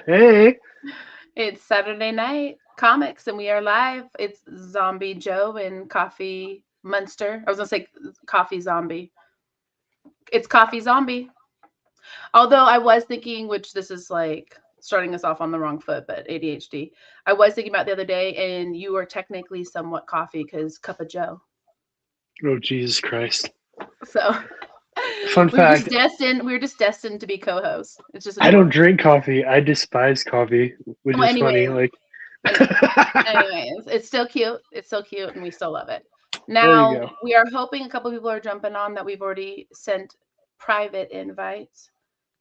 Hey. It's Saturday night comics, and we are live. It's Zombie Joe and Coffee Munster. I was gonna say Coffee Zombie. It's Coffee Zombie. Although I was thinking, which this is like starting us off on the wrong foot, but ADHD. I was thinking about the other day, and you are technically somewhat coffee because Cup of Joe. Oh, Jesus Christ. So Fun fact, we were just destined to be co-hosts. It's just a I don't joke. drink coffee. I despise coffee, which Well, is funny. anyways, Like, anyways, it's still cute. It's still cute, and we still love it. there you Now go. we are hoping a couple people are jumping on that we've already sent private invites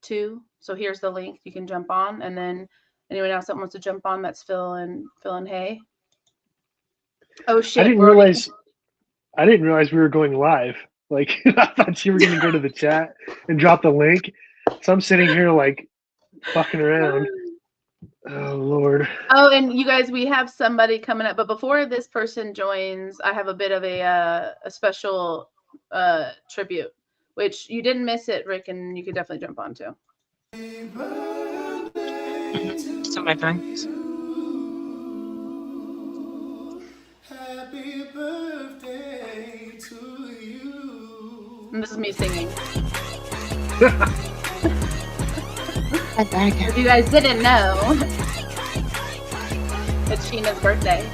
to. So here's the link. You can jump on, and then anyone else that wants to jump on, that's Phil and Hay. Oh I shit, didn't we're already. realize. I didn't realize we were going live. Like, I thought you were going to go to the chat and drop the link. So I'm sitting here like fucking around. Oh Lord. Oh, and you guys, we have somebody coming up. But before this person joins, I have a bit of a special tribute, which you didn't miss it, Rick, and you could definitely jump on too. So my phone. Happy birthday to you. And this is me singing. If you guys didn't know, it's Sheena's birthday.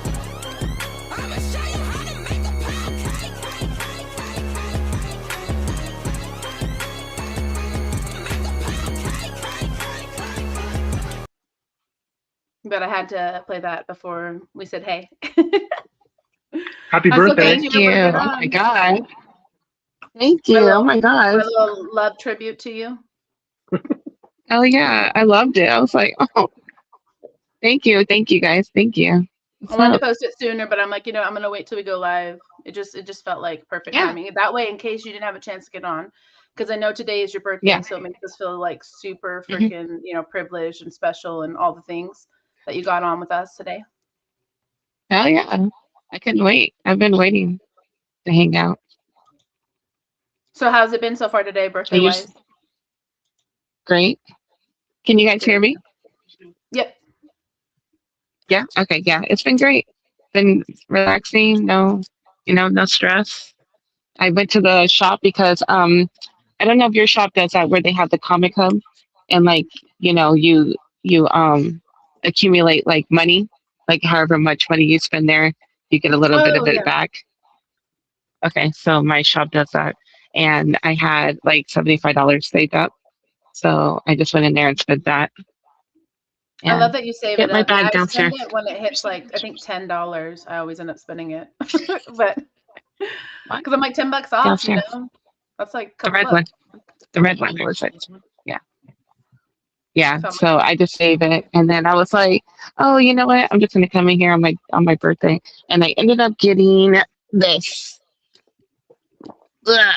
But I had to play that before we said hey. Happy I'm so birthday. thank Thank you. Oh my God. Thank you. Oh my My God. little love tribute to you. Oh yeah. I loved it. I was like, oh, thank you. Thank you guys. Thank you. I wanted to post it sooner, but I'm like, I'm gonna wait till we go live. It just felt like perfect Yeah. timing. That way, in case you didn't have a chance to get on, because I know today is your birthday, Yeah. so it makes us feel like super Mhm. freaking, privileged and special and all the things that you got on with us today. Hell yeah. I couldn't wait. I've been waiting to hang out. So how's it been so far today, I birthday used wise? great. Can you guys hear Good. me? Yep. Yeah. Okay. Yeah. It's been great. Been relaxing. No, no stress. I went to the shop because I don't know if your shop does that where they have the comic hub and like you accumulate like money, like however much money you spend there, you get a little bit Oh of it yeah. back. Okay, so my shop does that, and I had like $75 saved up, so I just went in there and spent that I love and that you save it get my up. Yeah, bag I spend downstairs. it when it hits like I think $10. I always end up spending it, but What? because I'm like $10 off, Downstairs. that's like a The couple red one. bucks. The red one was it? Yeah. Yeah, So I'm so I just save it, and then I was like, "Oh, you know what? I'm just gonna come in here on my birthday," and I ended up getting this. Ugh.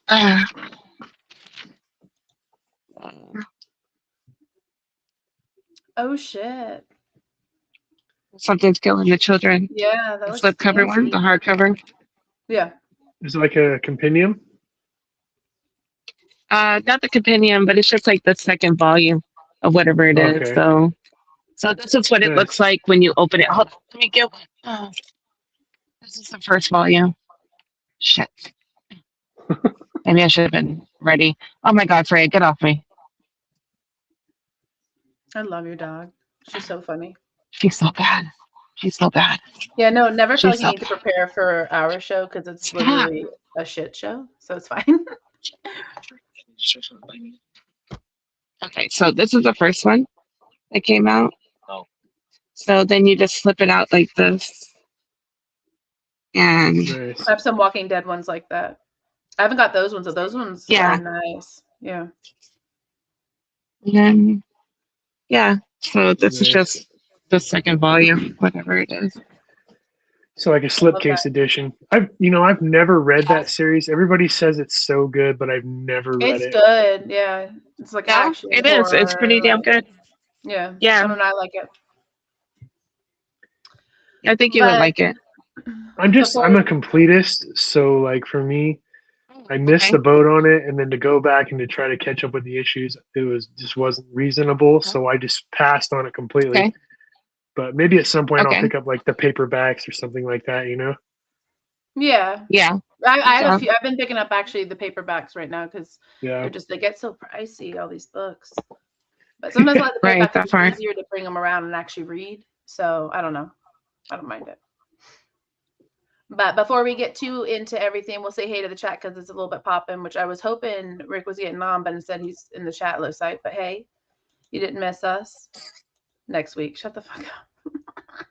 Uh, oh shit. Something's killing the children. Yeah, that The looks slipcover one, fancy. the hardcover. Yeah. Is it like a compendium? Not the compendium, but it's just like the second volume of whatever it is. Okay. So this is what it looks Nice. like when you open it. Hold on, let me get one. Oh, this is the first volume. Shit. Maybe I should have been ready. Oh my God, Freya, get off me. I love your dog. She's so funny. She's so bad. She's so bad. Yeah, no, never feel She's like you so need to bad. prepare for our show because it's Stop. literally a shit show. So it's fine. Okay, so this is the first one that came out. So then you just slip it out like this. And Nice. I have some Walking Dead ones like that. I haven't got those ones, but those ones yeah. are nice. Yeah. And then, yeah. So this is Nice. just the second volume, whatever it is. So like a slipcase edition. I've never read that series. Everybody says it's so good, but I've never read It's it. good. Yeah. It's like Yeah, action. it is. It's pretty damn good. Yeah. Yeah. I don't know. I like it. I think you would like it. I'm a completist, so like for me, I missed Okay. the boat on it, and then to go back and to try to catch up with the issues, it was just wasn't reasonable. So I just passed on it completely. Okay. But maybe at some point I'll Okay. pick up like the paperbacks or something like that. You know? Yeah. Yeah. I have Yeah. a few. I've been picking up actually the paperbacks right now because Yeah. they get so pricey, all these books. But sometimes I like the Right, paperback that because far. it's easier to bring them around and actually read. So I don't know. I don't mind it. But before we get too into everything, we'll say hey to the chat because it's a little bit popping, which I was hoping Rick was getting on, but instead he's in the chat looks like. But hey, you didn't miss us. Next week. Shut the fuck up.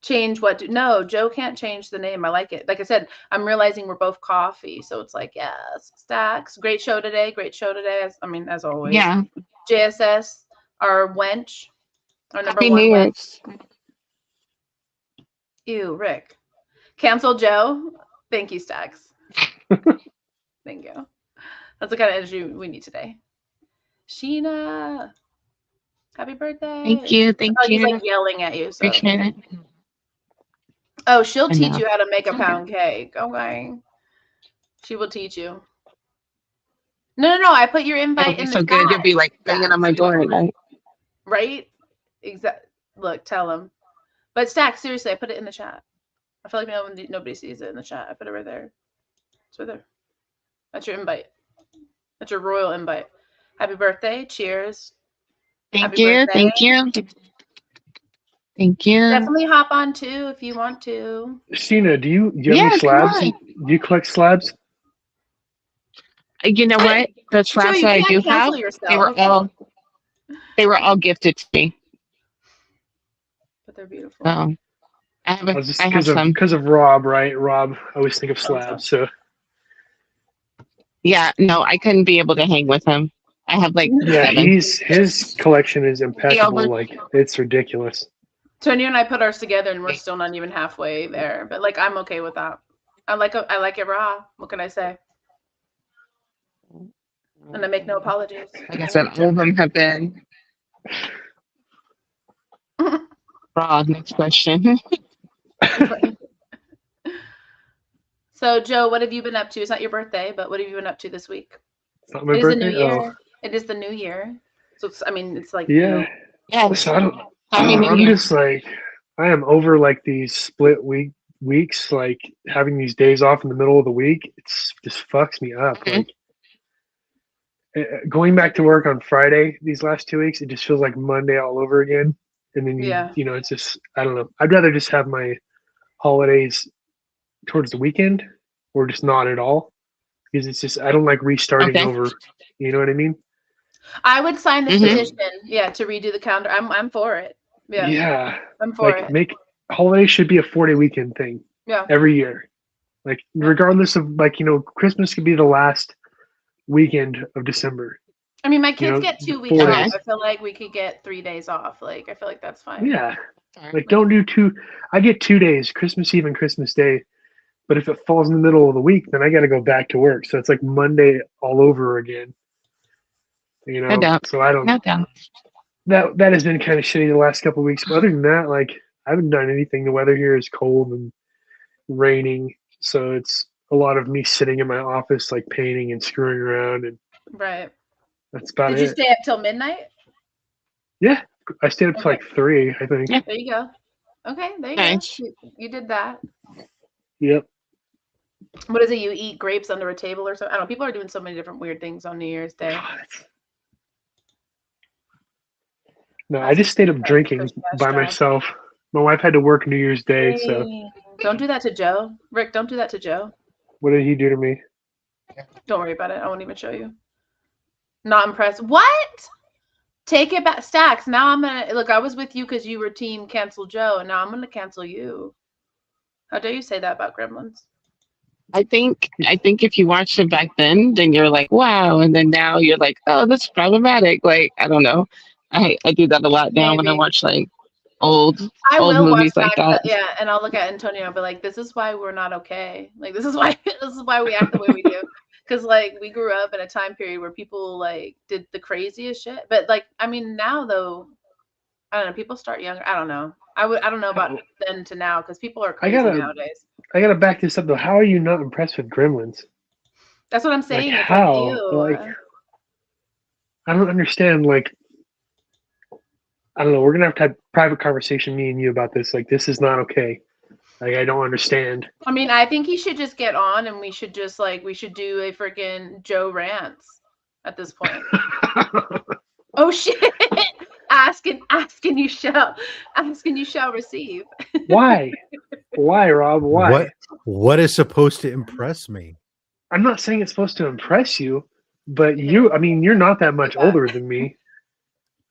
Change what? No, Joe can't change the name. I like it. Like I said, I'm realizing we're both coffee. So it's like, yes, Stacks. Great show today. Great show today. As always. Yeah. JSS, our wench, our number Happy one New wench. Year's. Ew, Rick. Cancel Joe. Thank you, Stacks. Thank you. That's the kind of energy we need today. Sheena. Happy birthday. Thank you. Thank He's you. like yelling at you. So. Appreciate it. Oh, she'll I teach know. you how to make a pound cake. Okay. She will teach you. No. I put your It'll invite be in the so chat. good. You'll be like banging on my door. Like, Right? Exactly. Look, tell him. But Stack, seriously, I put it in the chat. I feel like nobody sees it in the chat. I put it right there. It's right there. That's your invite. That's your royal invite. Happy birthday. Cheers. thank Happy you. birthday. Thank you. Thank you. Definitely hop on too if you want to. Sheena, do you have Yeah, any come slabs? on. Do you collect slabs? You know what? The Joe, slabs you that I can't do cancel have, yourself. they were all gifted to me. But they're beautiful. So I have some. Because of Rob, right? Rob, I always think of slabs. So Yeah, no, I couldn't be able to hang with him. I have like yeah, 7. his collection is impeccable. Like it's ridiculous. Tony and I put ours together, and we're still not even halfway there. But like, I'm okay with that. I like it raw. What can I say? And I make no apologies. Like I said, all of them have been raw. Next question. So, Joe, what have you been up to? It's not your birthday, but what have you been up to this week? It's not my It is birthday. the new year. It is the new year. So it's like Yeah. Yeah. So I don't. Happy New I'm Year. just like I am over like these split weeks, like having these days off in the middle of the week. It's just fucks me up. Mhm. Like going back to work on Friday these last 2 weeks, it just feels like Monday all over again. And then you know, it's just I don't know. I'd rather just have my holidays towards the weekend or just not at all because it's just I don't like restarting over. You know what I mean? I would sign the Mhm. petition, to redo the calendar. I'm for it. Yeah. I'm for Like it. make holidays should be a 4-day weekend thing. Yeah. Every year. Like regardless of like, you know, Christmas could be the last weekend of December. I mean, my kids get 2 weeks 4 off. days. I feel like we could get 3 days off. Like, I feel like that's fine. Yeah. Like don't do 2. I get 2 days, Christmas Eve and Christmas Day. But if it falls in the middle of the week, then I got to go back to work. So it's like Monday all over again. You know, No doubt. so I don't. No doubt. That has been kind of shitty the last couple of weeks. But other than that, like I haven't done anything. The weather here is cold and raining, so it's a lot of me sitting in my office, like painting and screwing around, and Right. that's about it. Did you stay up till midnight? Yeah, I stayed up till like 3, I think. Yeah. There you go. Okay, there you Nice. go. You did that. Yep. What is it? You eat grapes under a table or something? I don't know. People are doing so many different weird things on New Year's Day. No, I just stayed up drinking by myself. My wife had to work New Year's Day, so Don't do that to Joe. Rick, don't do that to Joe. what did he do to me? Don't worry about it. I won't even show you. Not impressed. What? Take it back. Stacks. Now I'm going to look. I was with you because you were team cancel Joe, and now I'm going to cancel you. How dare you say that about Gremlins? I think if you watched it back then you're like, wow, and then now you're like, oh, that's problematic. Like, I don't know. I do that a lot now when I watch like old movies like that. Yeah, and I'll look at Antonio and I'll be like, this is why we're not okay. Like this is why we act the way we do. Because like we grew up in a time period where people like did the craziest shit. But like, I mean, now though, I don't know, people start younger. I don't know. I don't know about then to now because people are crazy nowadays. I gotta back this up though. How are you not impressed with Gremlins? That's what I'm saying. Like It's how? like, ew. Like I don't understand. Like I don't know. We're gonna have to have a private conversation, me and you, about this. Like this is not okay. Like I don't understand. I mean, I think he should just get on, and we should do a freaking Joe rants at this point. Oh shit! asking you shall receive. Why? Why, Rob? Why? What is supposed to impress me? I'm not saying it's supposed to impress you, but you're not that much older than me,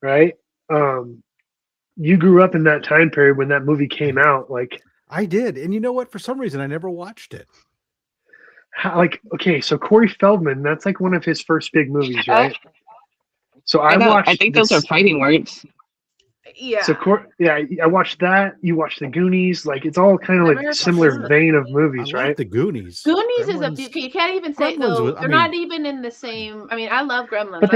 right? You grew up in that time period when that movie came out. Like I did, and you know what? For some reason, I never watched it. Okay, so Corey Feldman, that's like one of his first big movies, right? So I watched. I think those are fighting words. Yeah. So I watched that. You watched The Goonies. Like it's all kind of like similar vein of movies, I right? like The Goonies. Goonies is you can't even say though. They're not even in the same. I mean, I love Gremlins.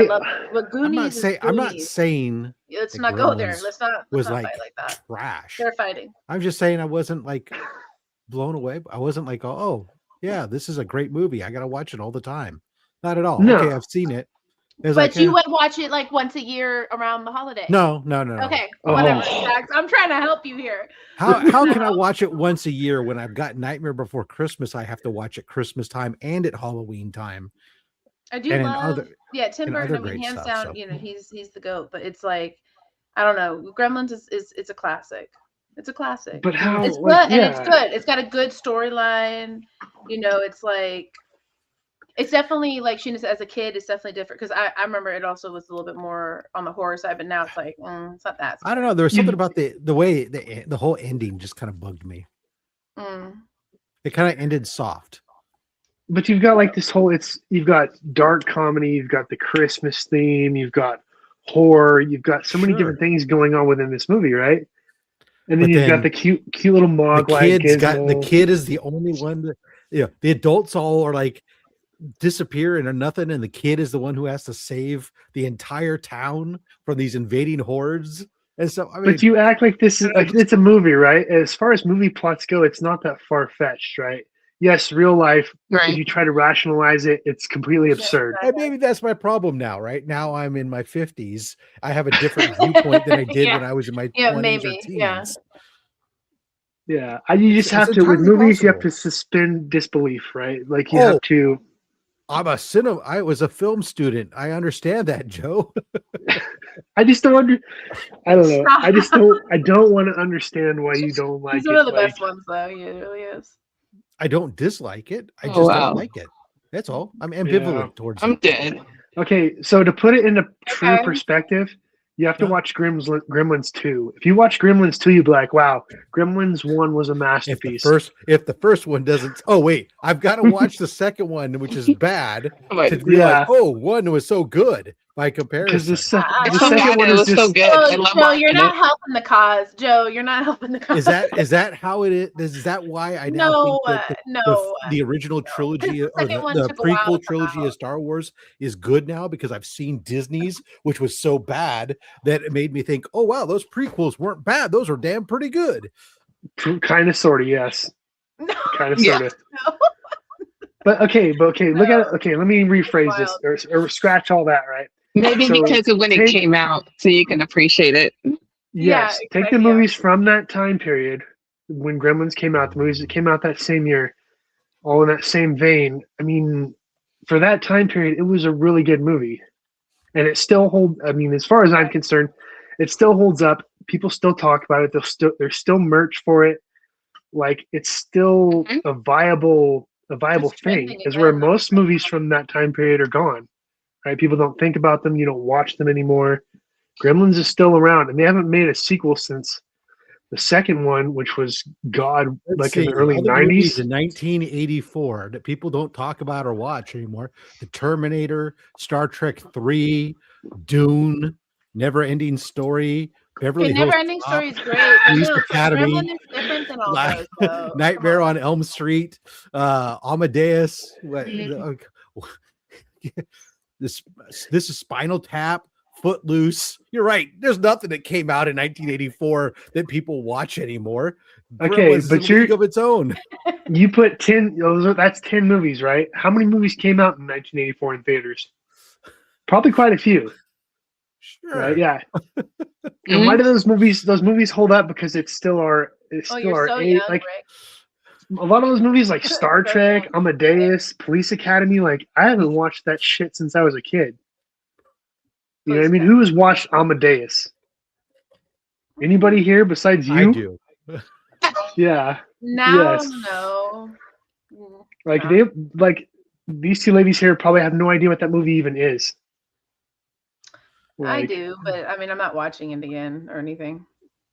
But Goonies. I'm not saying. Let's not go there. Let's not fight like that. Trash. They're fighting. I'm just saying I wasn't like blown away. I wasn't like, oh yeah, this is a great movie. I gotta watch it all the time. Not at all. No. Okay, I've seen it. But you would watch it like once a year around the holiday. No. Okay, whatever. I'm trying to help you here. How can I watch it once a year when I've got Nightmare Before Christmas? I have to watch at Christmas time and at Halloween time. I do love, Tim Burton. I mean, hands down, he's the GOAT. But it's like, I don't know. Gremlins is it's a classic. It's a classic. But how? It's good, and it's good. It's got a good storyline. It's like. It's definitely like Sheena said, as a kid, it's definitely different because I remember it also was a little bit more on the horror side, but now it's like it's not that. I don't know. There was something about the way the whole ending just kind of bugged me. It kind of ended soft. But you've got like this whole you've got dark comedy, you've got the Christmas theme, you've got horror, you've got so many different things going on within this movie, right? And then you've got the cute little Mogwai. The kid is the only one that the adults all are like disappear and are nothing, and the kid is the one who has to save the entire town from these invading hordes. And so but you act like this is like it's a movie, right? As far as movie plots go, it's not that far-fetched, right? Yes, real life, if you try to rationalize it, it's completely absurd. And maybe that's my problem now, right? Now I'm in my 50s. I have a different viewpoint than I did when I was in my 20s or teens. Yeah, you just have to, with movies, you have to suspend disbelief, right? Like you have to. I was a film student. I understand that, Joe. I just don't I don't know. I don't want to understand why you don't like it. He's one of the best ones, though. He really is. I don't dislike it. I just don't like it. That's all. I'm ambivalent towards it. I'm dead. Okay, so to put it into true perspective, you have to watch Gremlins 2. If you watch Gremlins 2, you'll be like, wow, Gremlins 1 was a masterpiece. If the first one doesn't, I've got to watch the second one, which is bad, to be like, 1 was so good by comparison. Because the second one is so good. Joe, you're not helping the cause. Joe, you're not helping the cause. Is that how it is? Is that why I now think that the original trilogy or the prequel trilogy of Star Wars is good now because I've seen Disney's, which was so bad that it made me think, oh wow, those prequels weren't bad; those are damn pretty good. Kind of, sort of, yes. No. Kind of, sort of. No. But okay. Look at it. Okay, let me rephrase this or scratch all that, right? Maybe because of when it came out, so you can appreciate it. Yes, take the movies from that time period when Gremlins came out, the movies that came out that same year, all in that same vein. I mean, for that time period, it was a really good movie. And it still holds, I mean, as far as I'm concerned, it still holds up. People still talk about it. There's still merch for it. Like, it's still a viable thing. Is where most movies from that time period are gone. Right? People don't think about them. You don't watch them anymore. Gremlins is still around, and they haven't made a sequel since the second one, which was in the early 90s. In 1984 that people don't talk about or watch anymore. The Terminator, Star Trek 3, Dune, Never Ending Story, Beverly Hills. Never Ending Story is great. Police Academy, Gremlins is different than all those, though. Nightmare on Elm Street, Amadeus. This is Spinal Tap, Footloose. You're right. There's nothing that came out in 1984 that people watch anymore. Okay, Gremlins but is a league of its own. You put 10. That's 10 movies, right? How many movies came out in 1984 in theaters? Probably quite a few. Sure. Right? Yeah. And why do those movies hold up? Because it's still our so age. young, Like Rick. a lot of those movies, like Star So Trek, young. Amadeus, Police Academy. Like I haven't watched that shit since I was a kid. You know what I mean? Who has watched Amadeus? Anybody here besides you? I do. Yeah. Now, Yes. no. Like No. these two ladies here probably have no idea what that movie even is. I do, but I mean, I'm not watching it again or anything.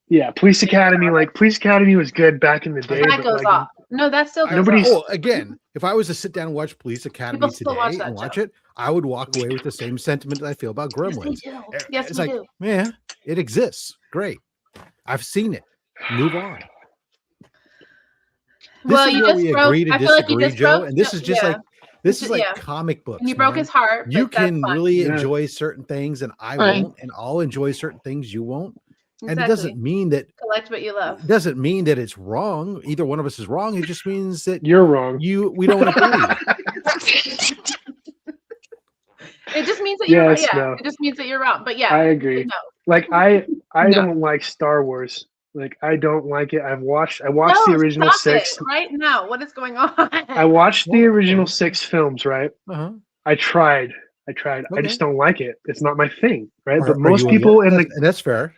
Yeah, Police Academy. Like Police Academy was good back in the day. That goes off. No, that still goes nobody's. off. Oh, again, if I was to sit down and watch Police Academy today and watch it, I would walk away with the same sentiment that I feel about Gremlins. Yes, it's like, yeah, it exists. Great. I've seen it. Move on. Well, you just broke. I feel like you just Joe, broke. And this is just like this is like comic books. And you broke his heart. You can really enjoy certain things, and I won't, and I'll enjoy certain things you won't. Exactly. And it doesn't mean that collect what you love. It doesn't mean that it's wrong. Either one of us is wrong. It just means that you're wrong. We don't agree. It just means that you're wrong. Yeah. It just means that you're wrong. But yeah, I agree. No. Like I don't like Star Wars. Like I don't like it. I watched the original 6 right now. What is going on? I watched the original 6 films. Right. I tried. Okay. I just don't like it. It's not my thing. Right. But most people that's fair.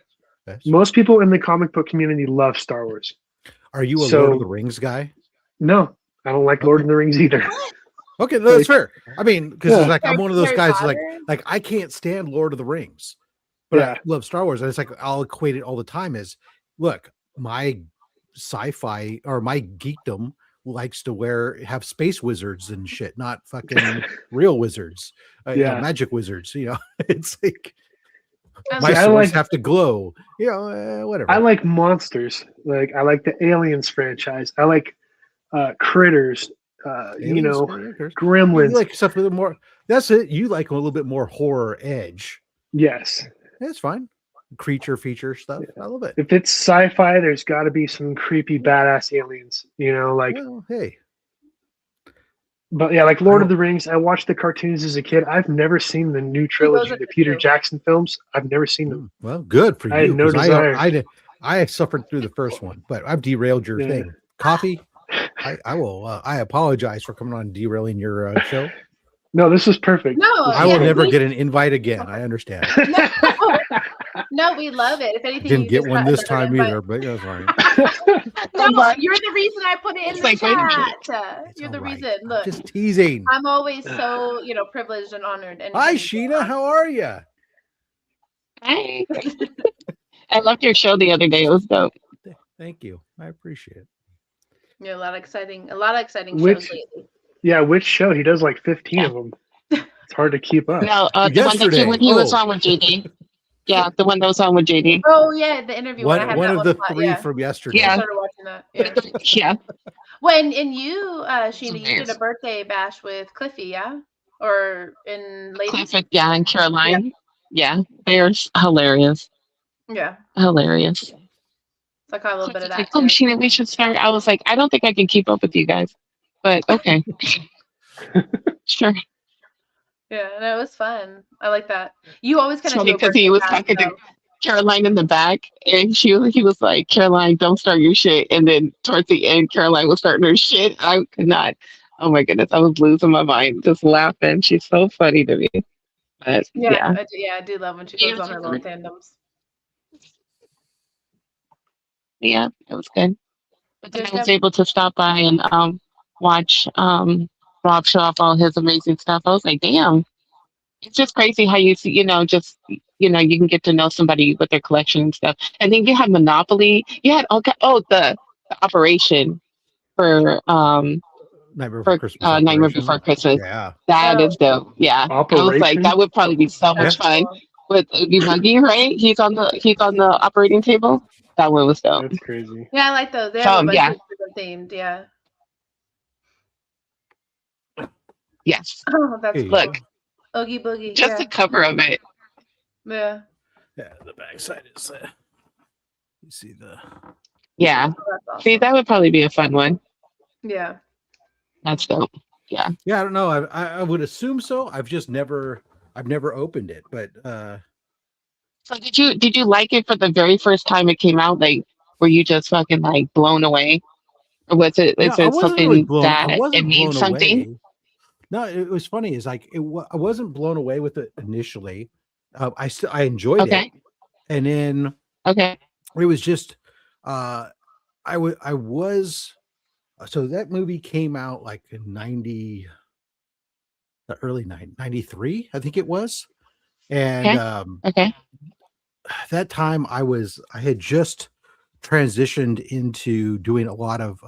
Most people in the comic book community love Star Wars. Are you a Lord of the Rings guy? No, I don't like Lord of the Rings either. Okay, no, that's fair. I mean, because like I'm one of those guys like I can't stand Lord of the Rings, but I love Star Wars, and it's like I'll equate it all the time as, look, my sci-fi or my geekdom likes to have space wizards and shit, not fucking real wizards, magic wizards. You know, it's like. My swords have to glow, whatever. I like monsters. Like I like the Aliens franchise. I like Critters. Gremlins. You like stuff with more. That's it. You like a little bit more horror edge. Yes, that's fine. Creature feature stuff. I love it. If it's sci-fi, there's got to be some creepy badass aliens. Well, hey. But yeah, like Lord of the Rings, I watched the cartoons as a kid. I've never seen the new trilogy, the Peter Jackson films. I've never seen them. Well, good for you. I had no desire. I suffered through the first one, but I've derailed your thing. Coffee, I will. I apologize for coming on and derailing your show. No, this was perfect. No, I will never get an invite again. I understand. No, we love it. If anything, didn't get one this time either, but that's fine. No, you're the reason I put it in the chat. You're the reason. Look, just teasing. I'm always so privileged and honored. And hi, Sheena. How are you? Hi. I loved your show the other day. It was dope. Thank you. I appreciate it. Yeah, a lot of exciting shows lately. Yeah, which show? He does like 15 of them. It's hard to keep up. No, the one that he was on with JD. Yeah, the one that was on with JD. Oh yeah, the interview. One of the 3 from yesterday. Yeah. I started watching that. Yeah. When you, Sheena, you did a birthday bash with Cliffy, yeah, or in Ladies. Clifford, yeah, and Caroline. Yeah, they're hilarious. Yeah. Hilarious. So I caught a little bit of that. Like, oh, Sheena, we should start. I was like, I don't think I can keep up with you guys, but okay. Sure. Yeah, no, it was fun. I like that. You always kind of because he was talking to Caroline in the back, and he was like, "Caroline, don't start your shit." And then towards the end, Caroline was starting her shit. I could not. Oh my goodness, I was losing my mind, just laughing. She's so funny to me. But yeah. I do love when she goes on her little tandems. Yeah, it was good. But then I was able to stop by and watch Rob show off all his amazing stuff. I was like, damn, it's just crazy how you see, you can get to know somebody with their collection and stuff. And then you had Monopoly. You had the operation for Nightmare Before Christmas. Yeah, that is dope. Yeah, Operation? I was like, that would probably be so much fun with Oogie Boogie, right? He's on the operating table. That one was dope. That's crazy. Yeah, I like those. They have a bunch of themed. Yeah. Yes. Oh, that's cool. Look. Oogie Boogie. Just the cover of it. Yeah. Yeah, the backside is. You see the. Yeah. Awesome. See, that would probably be a fun one. Yeah. That's dope. Yeah. Yeah, I don't know. I would assume so. I've never opened it, but So did you like it for the very first time it came out? Like, were you just fucking like blown away? Or was it no, is I it wasn't really something blown. I that it wasn't means blown something? away. No, it was funny. Is like I wasn't blown away with it initially. I enjoyed it, Okay. and then Okay. it was just I was so that movie came out like in 93, I think it was. And Okay. that time I had just transitioned into doing a lot of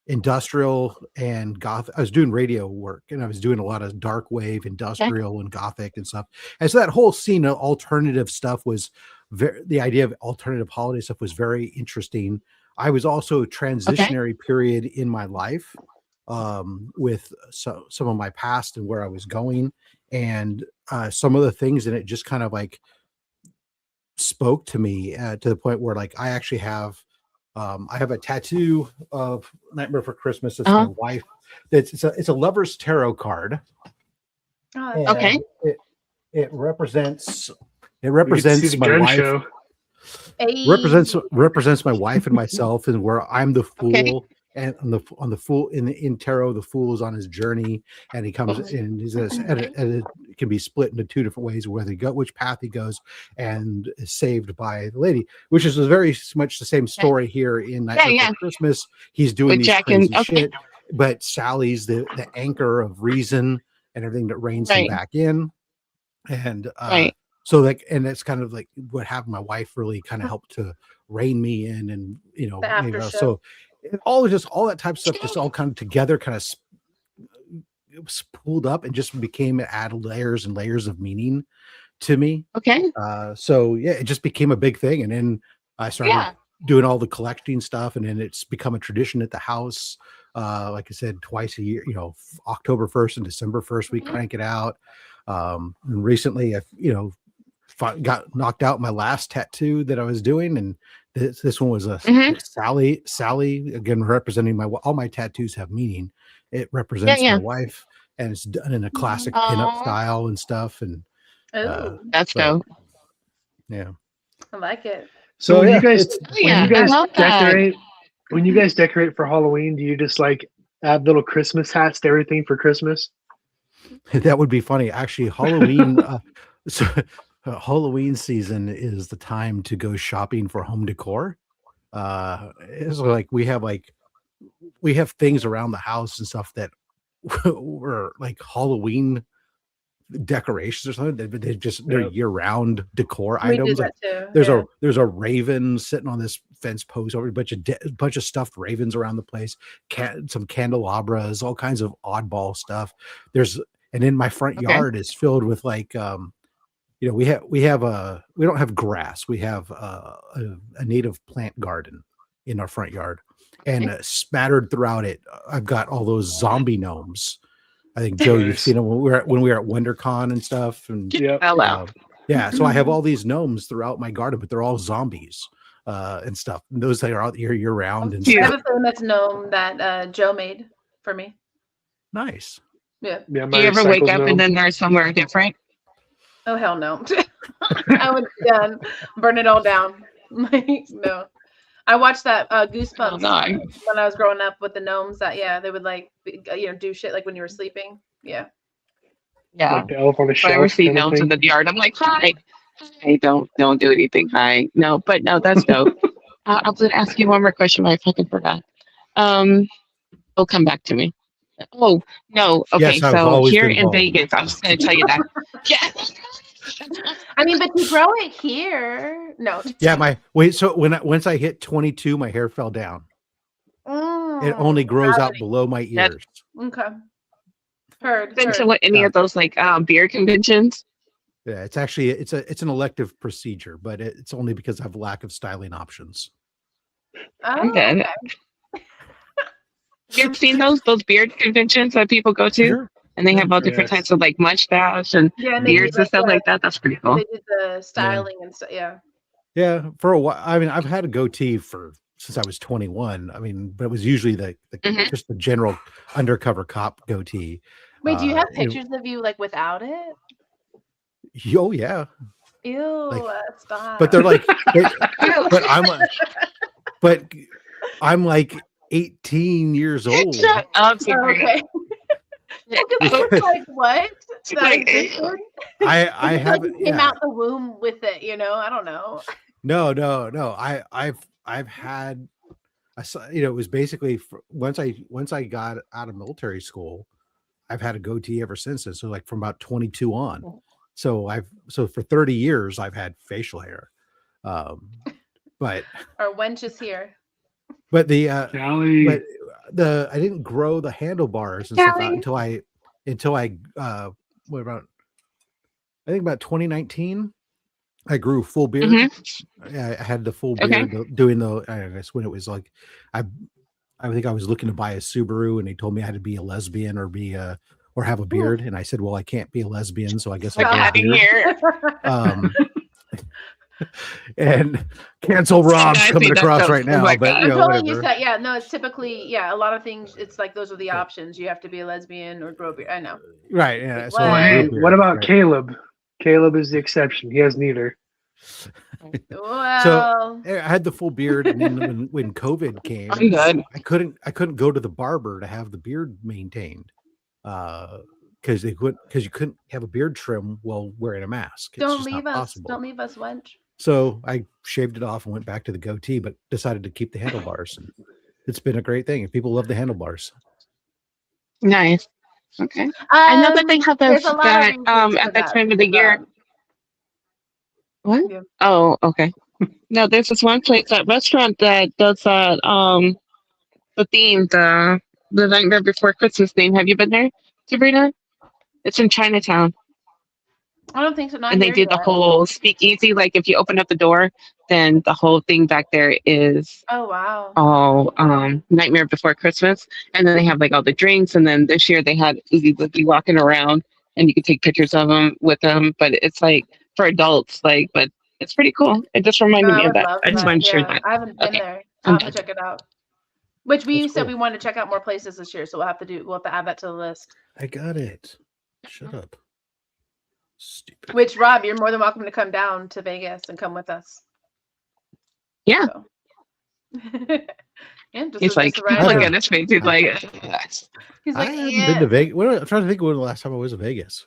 industrial and goth. I was doing radio work, and I was doing a lot of dark wave, industrial, and gothic and stuff. And so that whole scene of alternative stuff was the idea of alternative holiday stuff was very interesting. I was also a transitionary period in my life with some of my past and where I was going, and some of the things in it just kind of like spoke to me to the point where like I actually have I have a tattoo of Nightmare for Christmas. It's my wife. It's a lover's tarot card. Oh, okay. It represents my wife. Show. Represents my wife and myself, and where I'm the fool, and on the fool in tarot, the fool is on his journey, and he comes and it can be split into two different ways, whether which path he goes, and is saved by the lady, which is very much the same story here in Nightmare for Christmas. He's doing these crazy shit, but Sally's the anchor of reason and everything that reins him back in, and so like, and it's kind of like what happened. My wife really kind of helped to rein me in, and so all that type of stuff just all kind of together, kind of pulled up and just became added layers and layers of meaning to me. So yeah, it just became a big thing, and then I started doing all the collecting stuff, and then it's become a tradition at the house. Like I said, twice a year, October 1st and December 1st, we crank it out. And recently I've got knocked out my last tattoo that I was doing, and this one was a Sally, again representing all my tattoos have meaning. It represents my wife, and it's done in a classic pinup style and stuff, and that's dope. I like it. So when you guys decorate for Halloween, do you just like add little Christmas hats to everything for Christmas? That would be funny, actually. Halloween Halloween season is the time to go shopping for home decor. It's like we have things around the house and stuff that were like Halloween decorations or something. They're year-round decor items. Like, there's a raven sitting on this fence post over a bunch of stuffed ravens around the place. Some candelabras, all kinds of oddball stuff. And then my front yard is filled with like we don't have grass. We have a native plant garden in our front yard, and spattered throughout it, I've got all those zombie gnomes. I think Joe, you've seen them when we were at WonderCon and stuff. And so I have all these gnomes throughout my garden, but they're all zombies and stuff. And those that are out here year round. And I have a famous gnome that Joe made for me. Nice. Yeah. Do you ever wake up and then they're somewhere different? Oh hell no! I would burn it all down. No. I watched that Goosebumps when I was growing up with the gnomes. That they would like do shit like when you were sleeping. Yeah. Like the elf on the shelf. I ever see gnomes in the yard, I'm like, hi. Hey, don't do anything. Hi. No, that's dope. I was gonna ask you one more question, but I fucking forgot. It'll come back to me. Oh no. Okay, yes, so here in Vegas, I'm just gonna tell you that. I mean, but you grow it here. No. Yeah, so once I hit 22, my hair fell down. It only grows out below my ears. Okay. Heard. Been to any of those like beer conventions? Yeah, it's actually it's an elective procedure, but it's only because I have lack of styling options. Okay. You ever seen those beard conventions that people go to? Sure. And they have all different types of like mustache and beards and stuff like that. That's pretty cool. They did the styling and stuff. Yeah. Yeah. For a while. I mean, I've had a goatee for since I was 21. I mean, but it was usually just the general undercover cop goatee. Wait, do you have pictures of you like without it? Oh yeah. Ew, stop. But they're like, but I'm like 18 years old. Shut up, okay. Like what? I haven't came out the womb with it, I don't know. No. I've had it was basically once I got out of military school, I've had a goatee ever since then. So like from about 22 on. So for 30 years I've had facial hair. But our wench is here. But I didn't grow the handlebars and stuff out until I I think about 2019 I grew full beard. I had the full beard doing I guess when it was like I think I was looking to buy a Subaru and they told me I had to be a lesbian or have a beard, and I said, well, I can't be a lesbian, so I guess I'll have a beard. And cancel Rob's coming across right now. But I'm totally used to that. Yeah, no, it's typically a lot of things. It's like those are the options. You have to be a lesbian or grow a beard. I know. Right. Yeah. So what about Caleb? Caleb is the exception. He has neither. Well, so I had the full beard, and then when COVID came, I couldn't go to the barber to have the beard maintained. Because you couldn't have a beard trim while wearing a mask. Don't leave us, wench. So I shaved it off and went back to the goatee, but decided to keep the handlebars. And it's been a great thing. People love the handlebars. Nice. Okay. I know that they have those at that time of the year. What? Yeah. Oh, okay. No, there's this one place, that restaurant that does that the theme, the Nightmare Before Christmas theme. Have you been there, Sabrina? It's in Chinatown. I don't think so. And they do the whole speakeasy. Like if you open up the door, then the whole thing back there is all Nightmare Before Christmas. And then they have like all the drinks. And then this year they had Oogie Boogie walking around, and you could take pictures of them with them. But it's like for adults, but it's pretty cool. It just reminded me of that. I just wanted to share that. I haven't been there. I'll have to check it out. Which we said we want to check out more places this year, so we'll have to add that to the list. I got it. Shut up. Stupid. Which, Rob, you're more than welcome to come down to Vegas and come with us. Yeah. So. He's like, look at this face. He's like, I haven't been to Vegas. I'm trying to think when the last time I was in Vegas.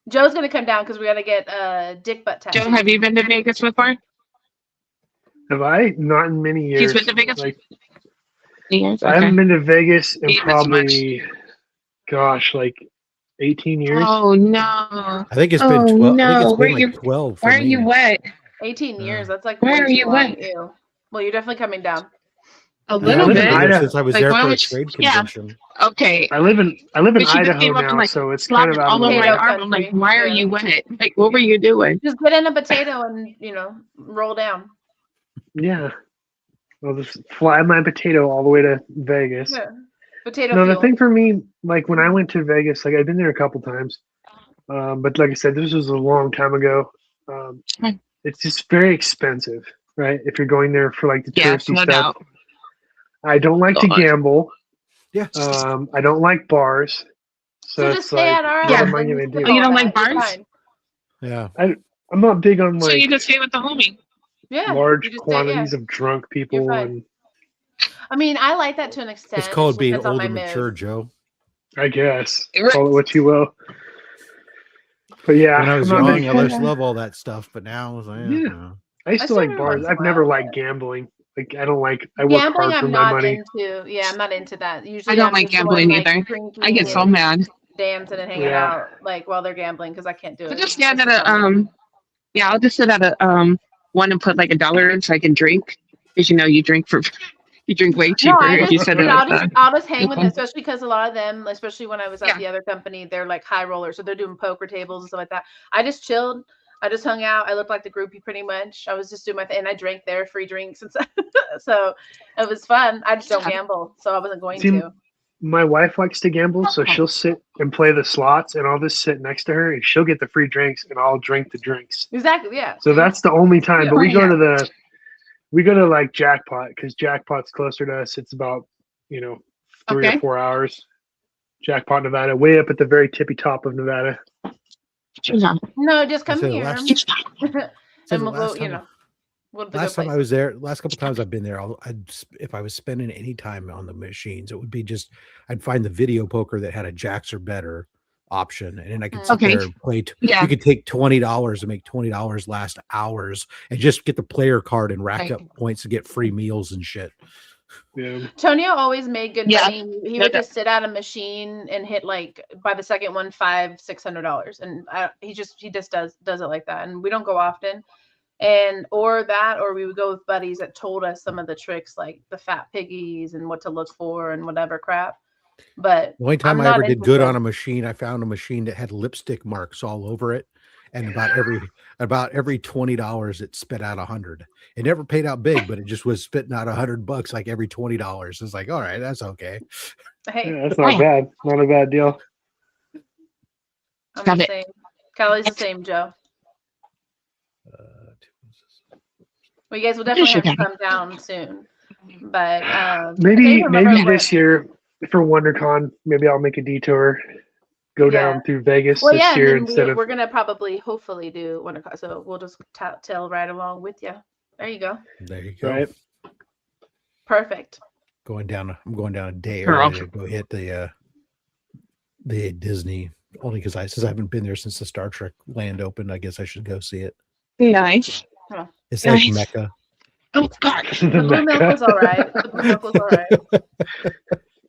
Joe's gonna come down because we gotta get a dick butt tattoo. Joe, have you been to Vegas before? Have I? Not in many years. He's been to Vegas. I haven't been to Vegas in probably, like 18 years. Oh no! I think it's been 12. No. I think it's been like 12. Why are you wet? 18 years. That's like. Why are you wet? Well, you're definitely coming down. A little bit. Since I was there for a trade convention. Yeah. Okay. I live in Idaho now, so it's kind of all over my arm. I'm like, why are you wet? Like, what were you doing? Just get in a potato and roll down. Yeah. I'll just fly my potato all the way to Vegas. Yeah. Potato. No, the thing for me, like when I went to Vegas, like I've been there a couple times, but like I said, this was a long time ago. It's just very expensive, right? If you're going there for like the touristy stuff. Doubt. I don't like to gamble. Yeah. I don't like bars. So just stay at our what am I gonna do? Oh, you don't like bars? Yeah. I'm not big on So you just stay with the homie. Yeah. Large quantities of drunk people and. I mean, I like that to an extent. It's called being old and mature, Joe. I guess. Call it what you will. But yeah, when I was young, I used to love all that stuff, but now I was like, I used to like bars. I've never liked gambling. Like I don't like. I work hard for my money. I'm not into that. Usually, I don't like gambling either. I get so mad. Dancing and hanging out like while they're gambling because I can't do it. I'll just stand at a I'll just sit at a one and put like $1 in so I can drink, because you drink way cheaper if you sit at I'll just hang with them, especially because a lot of them, especially when I was at the other company, they're like high rollers, so they're doing poker tables and stuff like that. I just chilled. I just hung out. I looked like the groupie pretty much. I was just doing my thing, and I drank their free drinks and stuff. So it was fun. I just don't gamble, so I wasn't going to. My wife likes to gamble, so she'll sit and play the slots, and I'll just sit next to her, and she'll get the free drinks, and I'll drink the drinks. Exactly, yeah. So that's the only time. But we go to We go to like Jackpot because Jackpot's closer to us. It's about 3 or 4 hours. Jackpot, Nevada, way up at the very tippy top of Nevada. No, just come here. And we'll go, last time I was there, last couple times I've been there, if I was spending any time on the machines, it would be just I'd find the video poker that had a jacks or better option, and then I could sit there and play. You could take $20 and make $20 last hours, and just get the player card and rack up points to get free meals and shit. Yeah. Tonio always made good money. He would just sit at a machine and hit like by the second one $500-$600, and he just does it like that. And we don't go often. Or we would go with buddies that told us some of the tricks, like the fat piggies and what to look for and whatever crap. But the only time I ever did good on a machine, I found a machine that had lipstick marks all over it, and about every $20 it spit out 100. It never paid out big, but it just was spitting out $100 like every $20. It's like, all right, that's okay. Hey, that's not bad. Not a bad deal. I'm the same. Kylie's the same, Joe. Well, you guys will definitely have to come down soon. But maybe this year for WonderCon, maybe I'll make a detour, go down through Vegas this year instead of. We're gonna hopefully do WonderCon, so we'll just tail right along with you. There you go. There you go. Right. Perfect. I'm going down a day early to go hit the Disney, only because since I haven't been there since the Star Trek land opened. I guess I should go see it. Nice. It's like Mecca. Oh God. The blue milk was all right.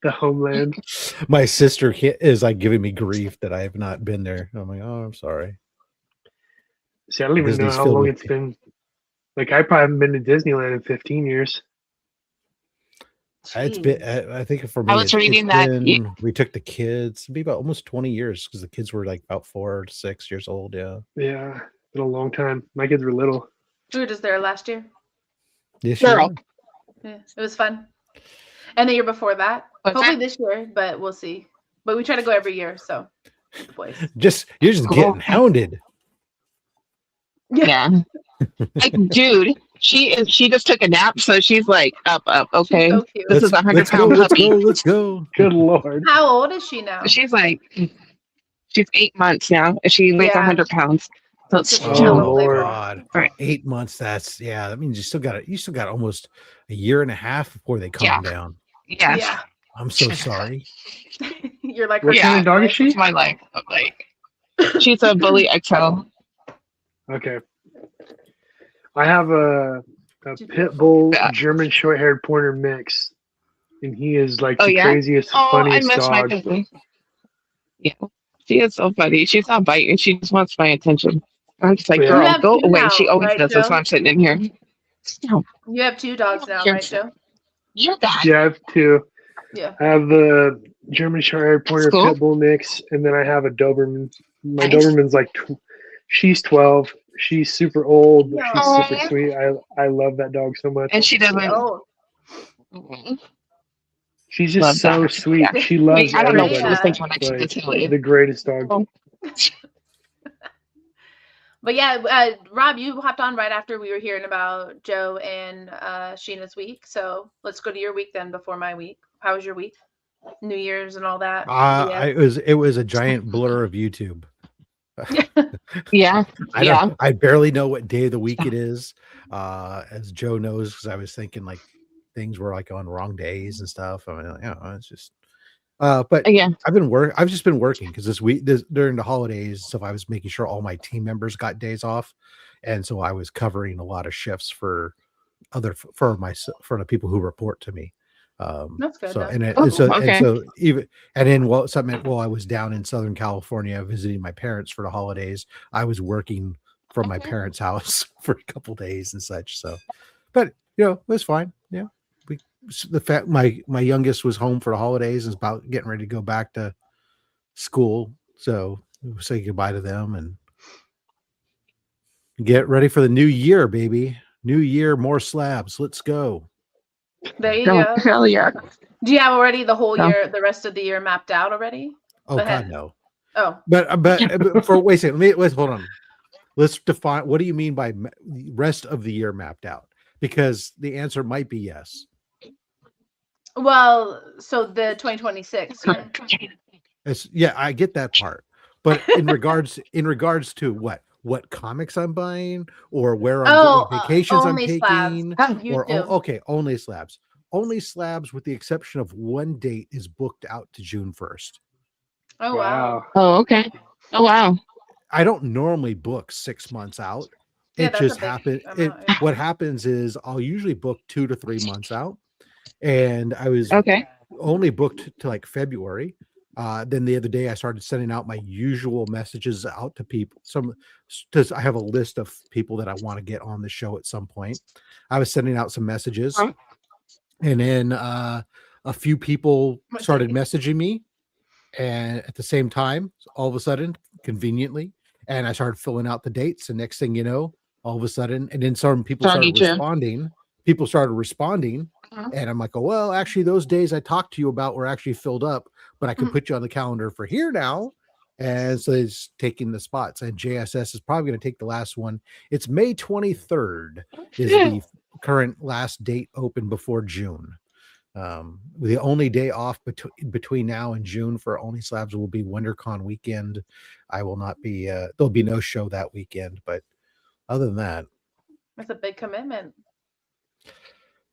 The homeland. My sister is like giving me grief that I have not been there. I'm like, oh, I'm sorry. See, I don't even know how long it's been. Like, I probably haven't been to Disneyland in 15 years. It's been, I think for me, I was reading that we took the kids. It'd be about almost 20 years because the kids were like about 4 to 6 years old. Yeah. Yeah. Been a long time. My kids were little. We were just there last year. This year? Yeah, it was fun. And the year before that. Hopefully this year, but we'll see. But we try to go every year, so boys. You're just getting hounded. Yeah. Like, dude, she just took a nap, so she's like up. Okay, so this is 100-pound puppy. Let's go. Good Lord. How old is she now? She's 8 months now, and she weighs 100 pounds. So it's God. Right. 8 months. That means you still got almost a year and a half before they calm down. Yeah. I'm so sorry. You're like, what kind of dog is she? It's my life. She's a Bully XL. Okay. I have a pit bull German short-haired pointer mix, and he is like the craziest, funniest dog. My baby. Yeah, she is so funny. She's not biting. She just wants my attention. I'm just like, girl, go away. Now, she always does. That's why I'm sitting in here. You have 2 dogs now, right, Joe? You're that. Yeah, I have 2. Yeah. I have the German short-haired pointer pit bull mix, and then I have a Doberman. My Doberman's like, she's 12. She's super old, but she's super sweet. I love that dog so much. And she doesn't. She's just so sweet. Yeah. She loves. I don't know what was thinking when I took the greatest dog. Oh. But Rob, you hopped on right after we were hearing about Joe and Sheena's week. So let's go to your week then before my week. How was your week? New Year's and all that. It was a giant blur of YouTube. I barely know what day of the week it is, as Joe knows, because I was thinking like things were like on wrong days and stuff. I mean, it's just but I've just been working because this week during the holidays stuff, I was making sure all my team members got days off, and so I was covering a lot of shifts for the people who report to me. That's good. So I was down in Southern California visiting my parents for the holidays. I was working from my parents' house for a couple days and such. So, but it was fine. Yeah, my youngest was home for the holidays and is about getting ready to go back to school. So we'll say goodbye to them and get ready for the new year, baby. New year, more slabs. Let's go. There you go. Hell yeah. Do you have already the whole year, the rest of the year mapped out already? Oh, God, no. Oh. But wait a second. Hold on. Let's define, what do you mean by rest of the year mapped out? Because the answer might be yes. Well, so the 2026. Yeah, I get that part. But in regards to what comics I'm buying or where I'm what vacations I'm taking, or okay, only slabs. Only slabs, with the exception of one date, is booked out to June 1st. Oh wow. Oh, okay. Oh wow. I don't normally book 6 months out. Yeah, It just happened. What happens is I'll usually book 2 to 3 months out, and I was only booked to like February. Then the other day I started sending out my usual messages out to people. Because I have a list of people that I want to get on the show at some point. I was sending out some messages, and then a few people started messaging me, and at the same time, all of a sudden, conveniently, and I started filling out the dates. And next thing you know, all of a sudden, and then some people started responding. People started responding. And I'm like, oh, well, actually, those days I talked to you about were actually filled up, but I can put you on the calendar for here now. And so it's taking the spots. And JSS is probably going to take the last one. It's May 23rd is the current last date open before June. The only day off between now and June for Only Slabs will be WonderCon weekend. I will not be, there'll be no show that weekend. But other than that, that's a big commitment.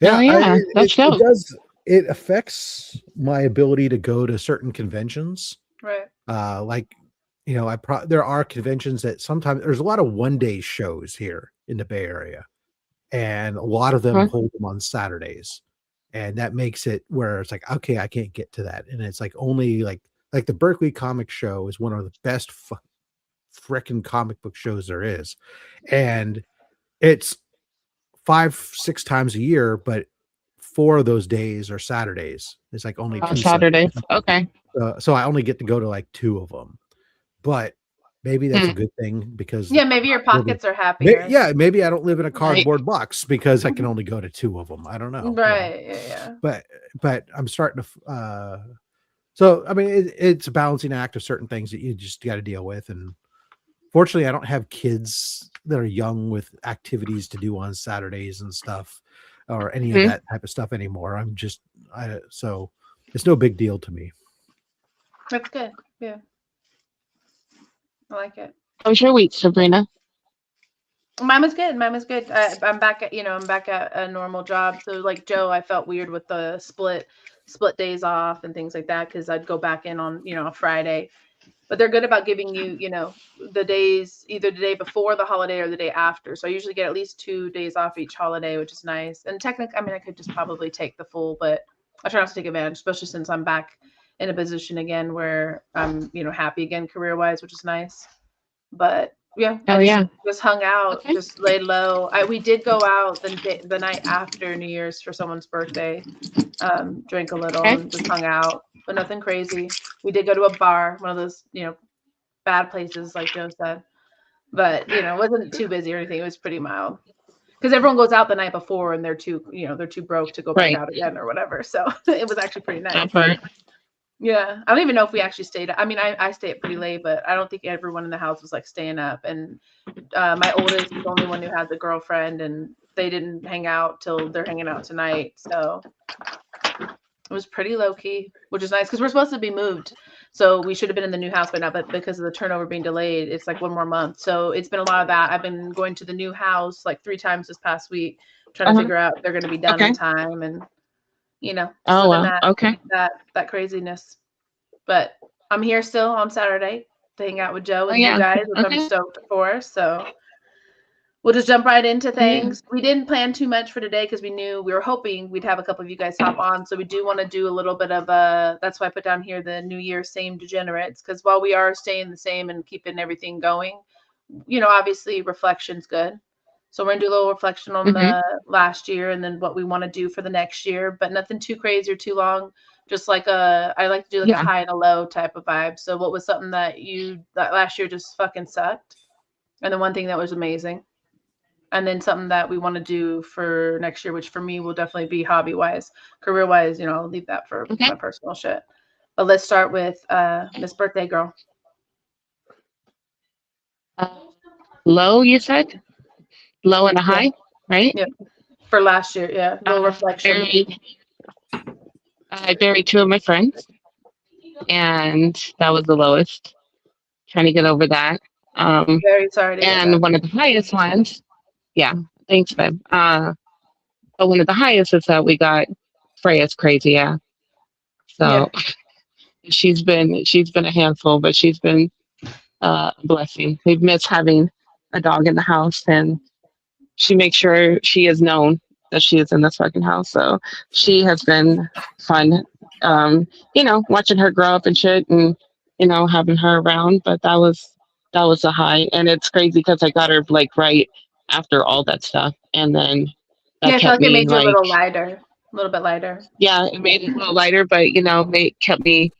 Yeah, it affects my ability to go to certain conventions. Right. Like, you know, there are conventions that sometimes there's a lot of one-day shows here in the Bay Area, and a lot of them hold them on Saturdays, and that makes it where it's like, okay, I can't get to that, and it's like only like the Berkeley Comic Show is one of the best frickin' comic book shows there is, and it's 5-6 times a year, but 4 of those days are Saturdays. It's like only 2 Saturdays. Okay. So I only get to go to like 2 of them, but maybe that's a good thing because maybe your pockets are happier. Maybe I don't live in a cardboard box because I can only go to 2 of them. I don't know. Right. Yeah. But I'm starting to. So I mean, it's a balancing act of certain things that you just got to deal with, and fortunately, I don't have kids that are young with activities to do on Saturdays and stuff, or any of that type of stuff anymore. So it's no big deal to me. That's good. Yeah. I like it. How was your week, Sabrina? Mine was good. I'm back at a normal job. So like Joe, I felt weird with the split days off and things like that, because I'd go back in on, a Friday. But they're good about giving you, the days, either the day before the holiday or the day after. So I usually get at least 2 days off each holiday, which is nice. And technically, I could just probably take the full, but I try not to take advantage, especially since I'm back in a position again where I'm, happy again career-wise, which is nice. But yeah, just hung out, just laid low. We did go out the night after New Year's for someone's birthday, drank a little and just hung out, but nothing crazy. We did go to a bar, one of those, bad places, like Joe said, but it wasn't too busy or anything. It was pretty mild because everyone goes out the night before and they're too broke to go back out again or whatever. So it was actually pretty nice. Yeah, I don't even know if we actually stayed. I stayed pretty late, but I don't think everyone in the house was like staying up. And my oldest is the only one who has a girlfriend, and they didn't hang out till they're hanging out tonight. So it was pretty low key, which is nice because we're supposed to be moved. So we should have been in the new house by now, but because of the turnover being delayed, it's like 1 more month. So it's been a lot of that. I've been going to the new house like 3 times this past week, trying to figure out if they're going to be done in time, and that craziness. But I'm here still on Saturday to hang out with Joe and you guys, which I'm stoked for. So we'll just jump right into things. We didn't plan too much for today because we were hoping we'd have a couple of you guys hop on. So we do want to do a little bit of that's why I put down here the New Year same degenerates, because while we are staying the same and keeping everything going, obviously reflection's good. So we're gonna do a little reflection on the last year and then what we want to do for the next year, but nothing too crazy or too long. Just like I like to do like a high and a low type of vibe. So what was something that last year just fucking sucked, and then one thing that was amazing, and then something that we want to do for next year, which for me will definitely be hobby wise, career wise. I'll leave that for my personal shit. But let's start with Miss Birthday Girl. Low, you said? Low and a high, right? Yep. For last year, yeah. Little reflection. I buried 2 of my friends, and that was the lowest. Trying to get over that. Very sorry to hear that. And one of the highest ones, yeah, thanks, babe. But one of the highest is that we got Freya's crazy, yeah. So she's been a handful, but she's been a blessing. We've missed having a dog in the house, and she makes sure she is known that she is in this fucking house. So she has been fun, watching her grow up and shit, and having her around. But that was a high, and it's crazy because I got her like right after all that stuff, and then that kept me, it made you a little lighter, a little bit lighter. Yeah, it made it a little lighter, but kept me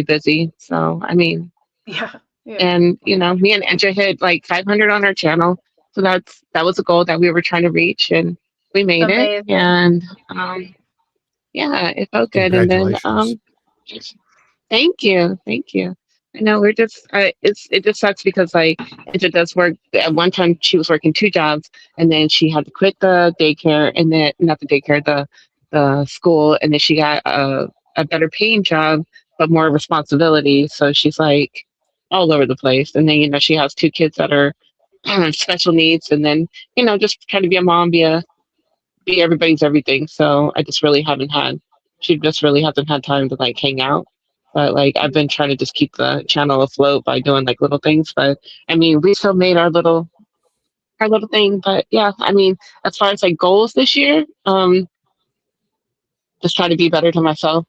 busy. So I mean, yeah. And me and Andrea hit like 500 on our channel. So that was a goal that we were trying to reach, and we made it. And it felt good. And then thank you. I know we're just it just sucks because like Andrea does work. At one time she was working 2 jobs, and then she had to quit the daycare, and then not the daycare, the school, and then she got a better paying job but more responsibility. So she's like all over the place. And then she has 2 kids that are special needs, and then just trying to be a mom, be everybody's everything. So I just really haven't had time to like hang out. But like I've been trying to just keep the channel afloat by doing like little things. But I mean, we still made our little thing. But yeah, I mean, as far as like goals this year, just try to be better to myself,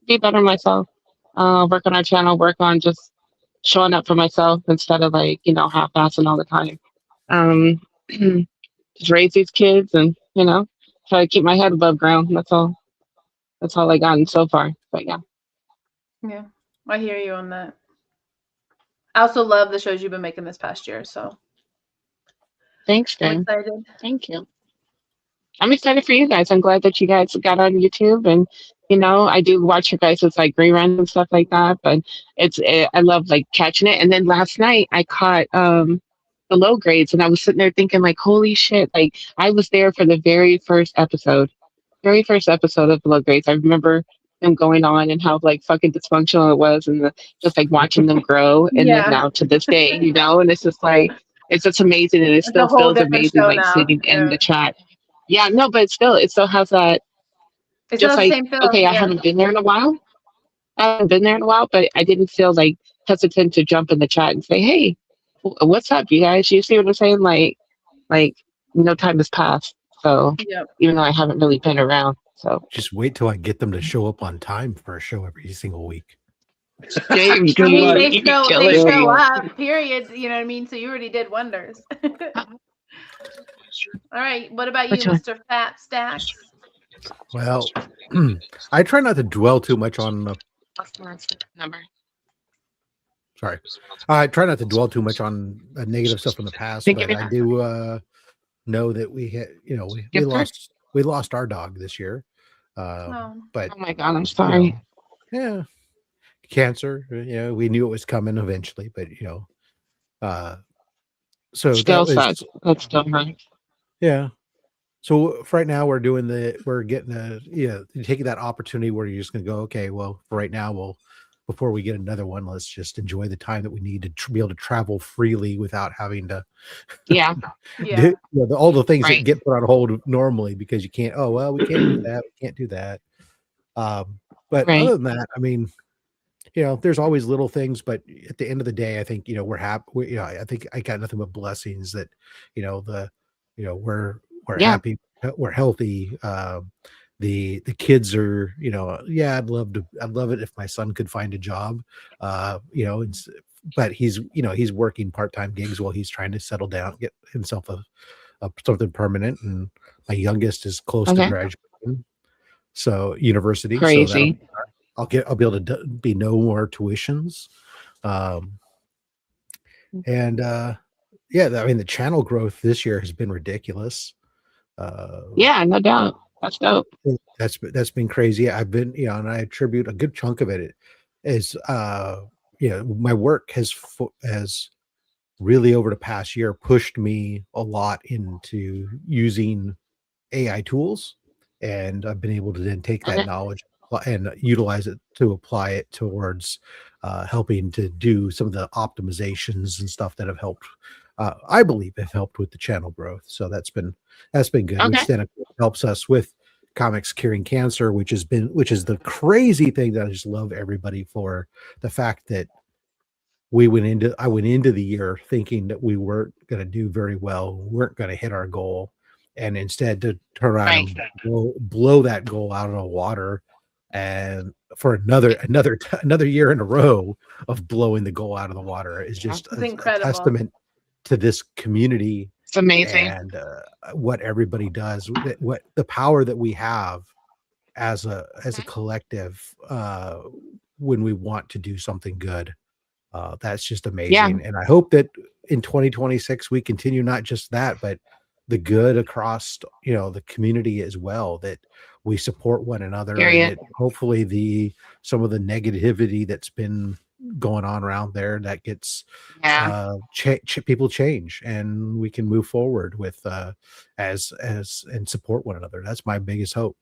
work on our channel, work on just showing up for myself instead of like half-assing all the time. Just raise these kids and try to keep my head above ground. That's all I gotten so far. But yeah, I hear you on that. I also love the shows you've been making this past year. So thanks, Dan. Thank you. I'm excited for you guys. I'm glad that you guys got on YouTube, and I do watch your guys' like reruns and stuff like that. But I love like catching it. And then last night I caught the low grades, and I was sitting there thinking like, holy shit! Like I was there for the very first episode of the low grades. I remember them going on and how like fucking dysfunctional it was, and just like watching them grow, and then now to this day, and it's just like it's just amazing, and it still feels amazing like sitting in the chat. Yeah, no, but it still has that. It's just like, okay, I haven't been there in a while. But I didn't feel like hesitant to jump in the chat and say, hey, what's up, you guys? You see what I'm saying? Like no time has passed. So even though I haven't really been around. So just wait till I get them to show up on time for a show every single week. They show up, period. You know what I mean? So you already did wonders. All right. What about you, Mr. Fat Stacks? Well, I try not to dwell too much on the number. Sorry. I try not to dwell too much on negative stuff in the past, but I do know that we had, we lost our dog this year. But oh my God, I'm sorry. Cancer, we knew it was coming eventually, but so still sucks. That's still hurts. Yeah. So right now we're taking that opportunity where you're just going to go, okay, well, for right now, before we get another one, let's just enjoy the time that we need to be able to travel freely without having to, do, all the things that get put on hold normally because you can't, we can't do that. We can't do that. But other than that, I mean, there's always little things, but at the end of the day, I think, we're happy. I think I got nothing but blessings that, we're happy, we're healthy. The kids are, I'd love it if my son could find a job, but he's working part-time gigs while he's trying to settle down, get himself a something permanent. And my youngest is close to graduating. So university. Crazy. So I'll be able to be no more tuitions. And I mean, the channel growth this year has been ridiculous. No doubt. That's dope. That's been crazy. I've been, and I attribute a good chunk of it is, my work has really over the past year pushed me a lot into using AI tools, and I've been able to then take that knowledge and utilize it to apply it towards helping to do some of the optimizations and stuff that have helped. I believe have helped with the channel growth. So that's been good. Which then helps us with Comics Curing Cancer, which is the crazy thing that I just love everybody for the fact that I went into the year thinking that we weren't going to do very well, we weren't going to hit our goal, and instead to turn around and blow that goal out of the water, and for another year in a row of blowing the goal out of the water is just a testament to this community. It's amazing. And what everybody does, what the power that we have as a collective when we want to do something good. That's just amazing. Yeah. And I hope that in 2026 we continue not just that, but the good across the community as well, that we support one another, and hopefully some of the negativity that's been going on around there that gets people change, and we can move forward with as and support one another. That's my biggest hope.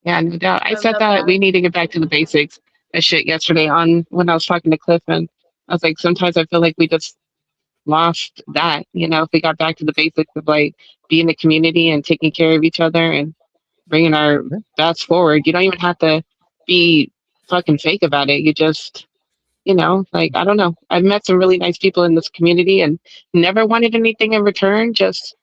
Yeah, no doubt. I said that we need to get back to the basics. That shit yesterday when I was talking to Cliff, and I was like, sometimes I feel like we just lost that. If we got back to the basics of like being a community and taking care of each other and bringing our best forward. You don't even have to be fucking fake about it. You just, like, I don't know. I've met some really nice people in this community and never wanted anything in return, just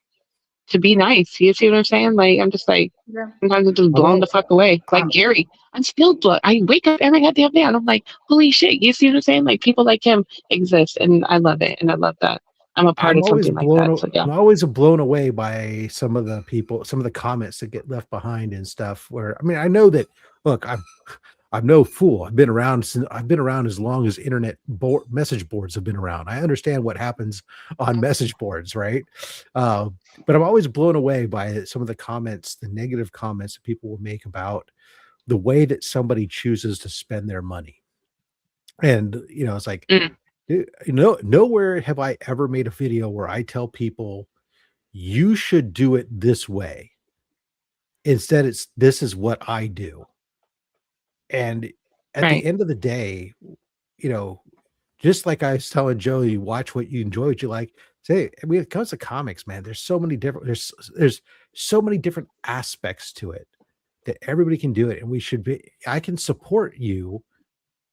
to be nice. You see what I'm saying? Like, I'm just like, sometimes I'm just blown the fuck away. Like Gary, I'm still blown. I wake up every goddamn day and I'm like, holy shit. You see what I'm saying? Like, people like him exist, and I love it. And I love that I'm a part of something like that. So, yeah. I'm always blown away by some of the comments that get left behind and stuff, where, I mean, I know that, look, I'm no fool. I've been around as long as internet message boards have been around. I understand what happens on message boards, right? But I'm always blown away by some of the comments, the negative comments that people will make about the way that somebody chooses to spend their money. And, it's like, nowhere have I ever made a video where I tell people you should do it this way. Instead, this is what I do. And at the end of the day, just like I was telling Joe, you watch what you enjoy, what you like. Say, when it comes to comics, man, there's so many different aspects to it that everybody can do it, and I can support you.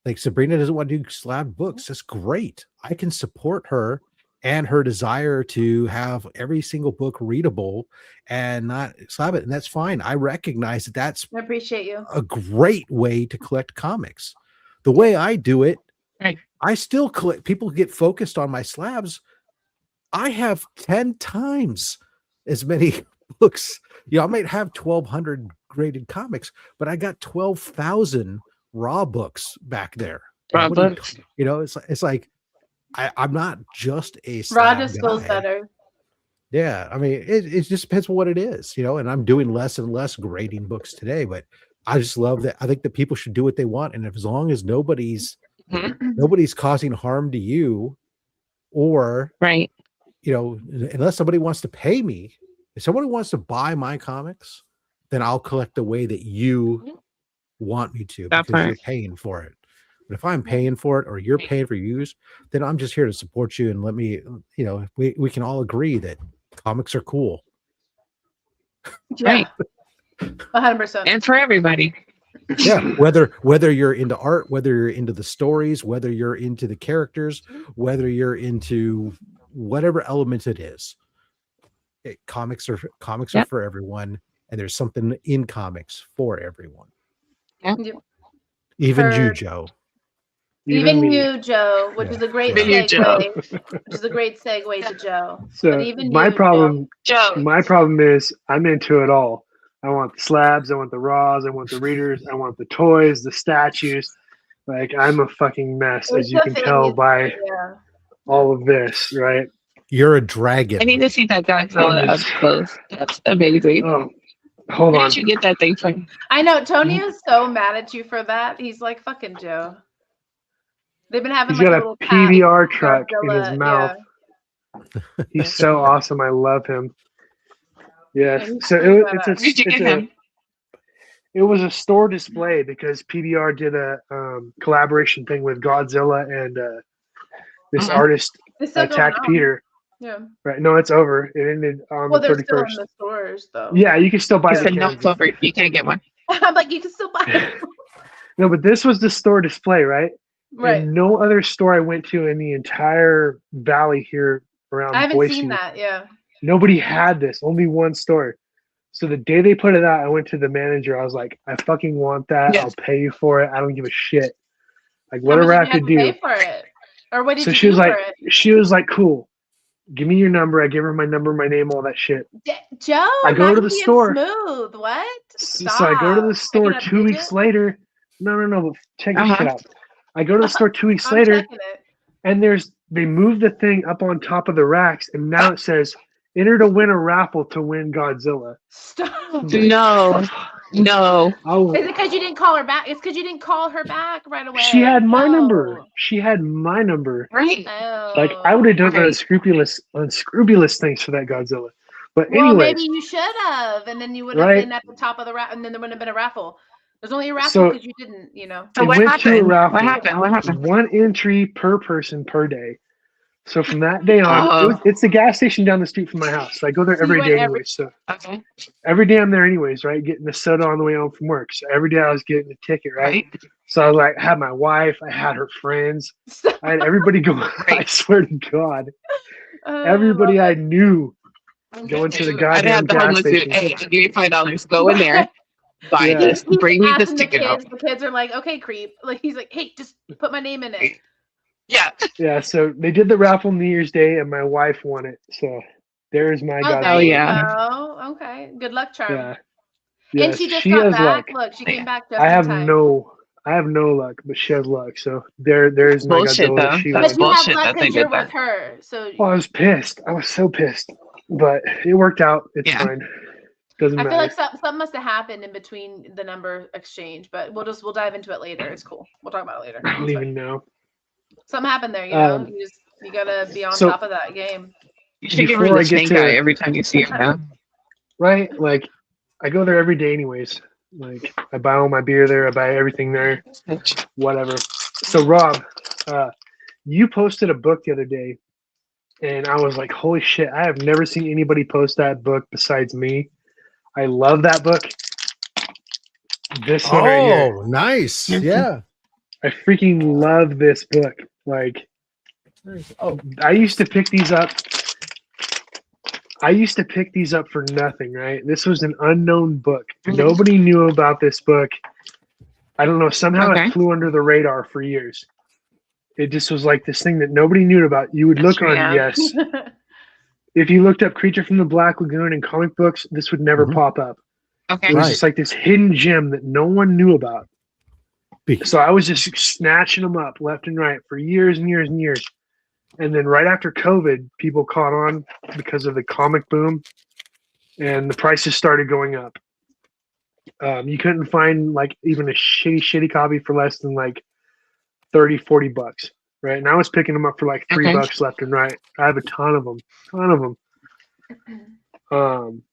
Like Sabrina doesn't want to do slab books. That's great. I can support her and her desire to have every single book readable and not slab it. And that's fine. I recognize that I appreciate you. A great way to collect comics. The way I do it, I still collect. People get focused on my slabs. I have 10 times as many books. I might have 1,200 graded comics, but I got 12,000 raw books back there. Raw books. It's like I'm not just a raw just feels better. Yeah, I mean, it just depends on what it is, and I'm doing less and less grading books today, but I just love that. I think that people should do what they want, and as long as nobody's causing harm to you, or unless somebody wants to pay me, if somebody wants to buy my comics, then I'll collect the way that you want me to, because you're paying for it. But if I'm paying for it, or you're paying for use, then I'm just here to support you, and let me, we can all agree that comics are cool. Yeah. 100%. And for everybody. Yeah, whether you're into art, whether you're into the stories, whether you're into the characters, whether you're into whatever element it is, comics are for everyone, and there's something in comics for everyone. Yeah. Even you, Joe. Even you, Joe, which is a great segue. Which is a great segue to Joe. So but even my problem is I'm into it all. I want the slabs, I want the raws, I want the readers, I want the toys, the statues. Like, I'm a fucking mess, as you can tell by all of this, right? You're a dragon. I need to see that Godzilla up close. That's amazing. Oh, hold on. Where did you get that thing from? I know Tony is so mad at you for that. He's like, fucking Joe. They've been having He's got a PBR truck in his mouth. He's so awesome. I love him. Yeah. So it was a store display because PBR did a collaboration thing with Godzilla and this artist Attack Peter. Yeah. Right. No, it's over. It ended on the 31st. They're still in the stores though. Yeah, you can still buy the cans. You can't get one. I'm like, you can still buy it. No, but this was the store display, right? Right. And no other store I went to in the entire valley here around I haven't Boise, seen that. Yeah. Nobody had this. Only one store. So the day they put it out, I went to the manager. I was like, I fucking want that. Yes. I'll pay you for it. I don't give a shit. Like whatever I could do. Pay for it? Or what did you she do was like, for it? She was like, cool. Give me your number. I give her my number, my name, all that shit. Joe, I go to the store. Smooth. What? Stop. So I go to the store 2 weeks later. No. Check this shit out. I go to the store 2 weeks later, and they moved the thing up on top of the racks, and now it says, enter to win a raffle to win Godzilla. Stop. No. Oh. Is it because you didn't call her back? It's because you didn't call her back right away. She had my number. Right. Oh. Like I would have done unscrupulous things for that Godzilla. But well, anyways, maybe you should have, and then you would have been at the top of the raffle, and then there wouldn't have been a raffle. There's only a raffle because you didn't, So what happened? What happened? One entry per person per day. So from that day on, it's the gas station down the street from my house. So I go there every day anyway. So every day I'm there anyways, right? Getting the soda on the way home from work. So every day I was getting a ticket, right? So I was like, I had my wife, I had her friends, I had everybody go. I swear to God, everybody I knew going to the goddamn gas station. Hey, I'll give you $5. Go in there. Buy this. Bring me this ticket. The kids are like, okay, creep. Like he's like, hey, just put my name in it. Yeah. So they did the raffle New Year's Day, and my wife won it. So there's my Godzilla. Oh, okay. Good luck, Charm. Yeah. And she just got back. Look, she came back. I have no luck, but she has luck. So there's my bullshit, Godzilla. Though. That's bullshit that they did with her. So. Well, I was pissed. I was so pissed, but it worked out. It's fine. Doesn't matter. I feel like something must have happened in between the number exchange, but we'll dive into it later. It's cool. We'll talk about it later. I don't even know. Something happened there, you gotta be on top of that game. You should get rid of the snake guy every time you see him now. Right? Like I go there every day anyways. Like I buy all my beer there, I buy everything there. Whatever. So Rob, you posted a book the other day and I was like, holy shit, I have never seen anybody post that book besides me. I love that book. This one right here. Oh, nice. Yeah. I freaking love this book. Like, I used to pick these up. For nothing, right? This was an unknown book. Nobody knew about this book. I don't know. Somehow it flew under the radar for years. It just was like this thing that nobody knew about. You would look on, yes. If you looked up Creature from the Black Lagoon in comic books, this would never pop up. Okay. It was just like this hidden gem that no one knew about. So I was just snatching them up left and right for years and years and years. And then right after COVID, people caught on because of the comic boom and the prices started going up. You couldn't find like even a shitty copy for less than like $30-40. Right. And I was picking them up for like $3 left and right. I have a ton of them.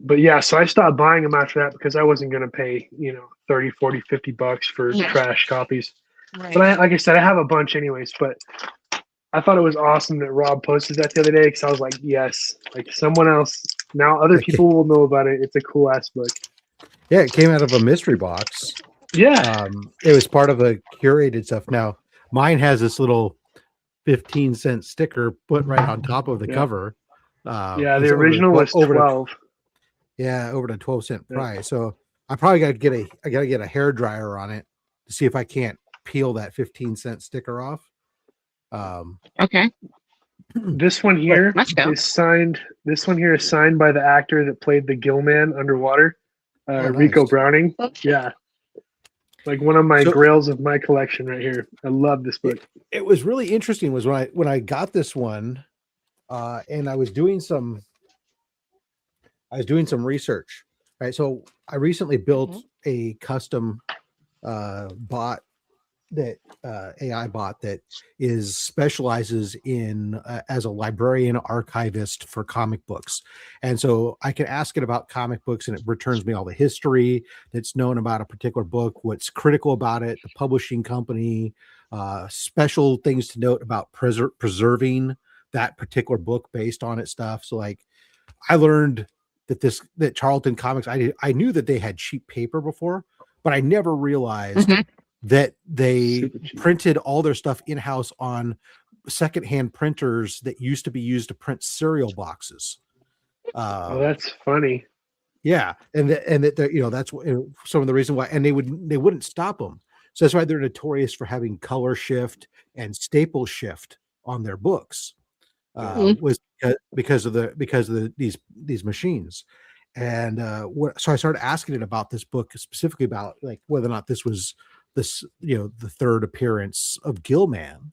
But yeah, so I stopped buying them after that because I wasn't going to pay, $30, $40, $50 for trash copies. Right. But like I said, I have a bunch anyways, but I thought it was awesome that Rob posted that the other day because I was like, yes, like someone else, now other people will know about it. It's a cool ass book. Yeah, it came out of a mystery box. Yeah. It was part of the curated stuff. Now, mine has this little 15-cent sticker put right on top of the cover. The original was 12. Over the 12-cent price. So I probably got to get a hair dryer on it to see if I can't peel that 15-cent sticker off. Okay. This one here is signed. This one here is signed by the actor that played the Gill Man underwater, Rico Browning. Yeah. Like one of my grails of my collection right here. I love this book. It was really interesting was when I got this one, and I was doing some research, right? So I recently built a custom bot AI bot that specializes in as a librarian archivist for comic books, and so I can ask it about comic books, and it returns me all the history that's known about a particular book, what's critical about it, the publishing company, special things to note about preserving that particular book based on its stuff. So like I learned that Charlton Comics, I knew that they had cheap paper before, but I never realized that they printed all their stuff in-house on secondhand printers that used to be used to print cereal boxes. Oh, that's funny. Yeah, and that that's some of the reason why, and they wouldn't stop them. So that's why they're notorious for having color shift and staple shift on their books. Was because of these machines. And so I started asking it about this book, specifically about like whether or not this was the third appearance of Gilman,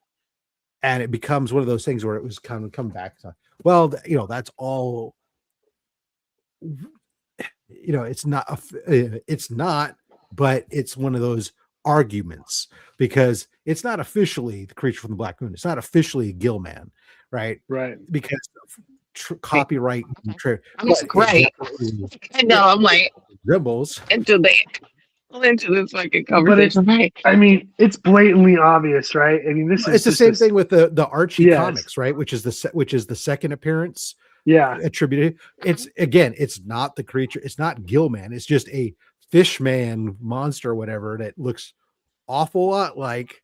and it becomes one of those things where it was kind of come back to, well, that's all, it's not, but it's one of those arguments because it's not officially the Creature from the Black Moon. It's not officially Gilman, right? Because of copyright. Right. I know. I'm like dribbles into this fucking conversation. But I mean, it's blatantly obvious, right? I mean, it's the same thing with the Archie comics, right? Which is the second appearance. Yeah, attributed. It's not the Creature. It's not Gilman. It's just a fishman monster, or whatever, that looks awful lot like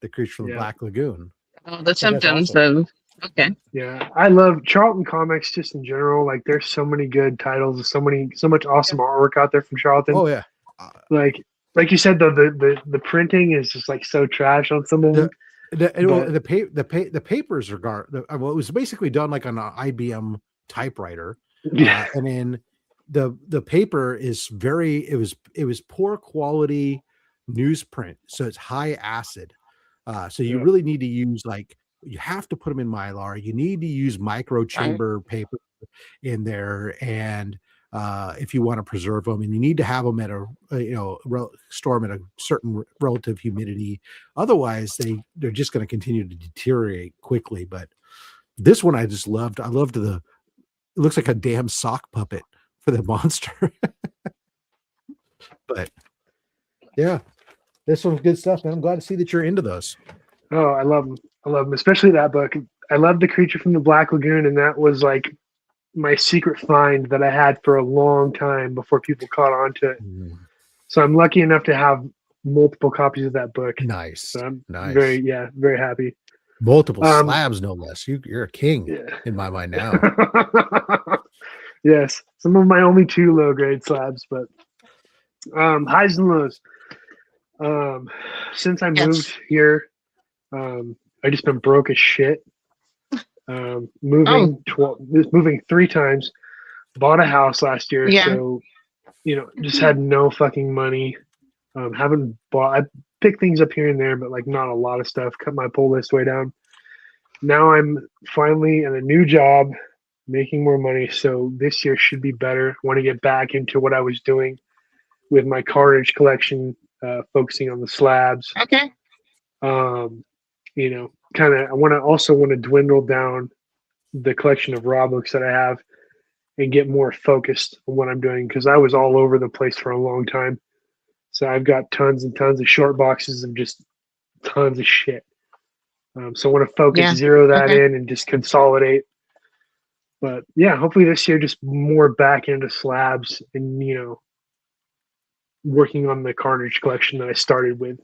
the Creature from the Black Lagoon. Oh, the symptoms of. Okay. Yeah, I love Charlton Comics just in general. Like, there's so many good titles, so much awesome artwork out there from Charlton. Oh yeah. Like you said, though, the printing is just like so trash on some of them. The papers are it was basically done like on an IBM typewriter. Yeah, and then the paper is it was poor quality newsprint, so it's high acid. So you really need to use you have to put them in Mylar. You need to use micro chamber paper in there, and if you want to preserve them, and you need to have them at store them at a certain relative humidity. Otherwise, they're just going to continue to deteriorate quickly. But this one I just loved. I loved it looks like a damn sock puppet for the monster. But yeah, this one's good stuff, man. I'm glad to see that you're into those. Oh, I love them, especially that book. I love The Creature from the Black Lagoon, and that was like my secret find that I had for a long time before people caught on to it. So I'm lucky enough to have multiple copies of that book. Nice. So I'm nice. very happy. Multiple slabs, no less. You're a king in my mind now. Yes. Some of my only 2 low grade slabs, but highs and lows. Since I moved here, I just been broke as shit. Moving 3 times, bought a house last year, so just had no fucking money. Haven't bought. I pick things up here and there, but like not a lot of stuff. Cut my pull list way down. Now I'm finally in a new job, making more money. So this year should be better. I want to get back into what I was doing with my carnage collection, focusing on the slabs. Okay. Kind of. I want to dwindle down the collection of raw books that I have and get more focused on what I'm doing, because I was all over the place for a long time. So I've got tons and tons of short boxes of just tons of shit. So I want to focus, zero that in, and just consolidate. But yeah, hopefully this year just more back into slabs and working on the carnage collection that I started with,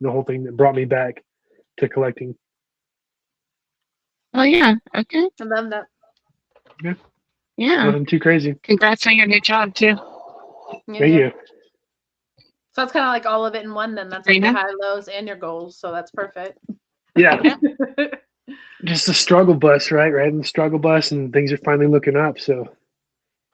the whole thing that brought me back to collecting. Oh yeah, okay. I love that. Yeah. Nothing too crazy. Congrats on your new job too. Thank you. So that's kind of like all of it in one. Then that's like your high, lows, and your goals. So that's perfect. Yeah. Just the struggle bus, right? Riding the struggle bus, and things are finally looking up. So.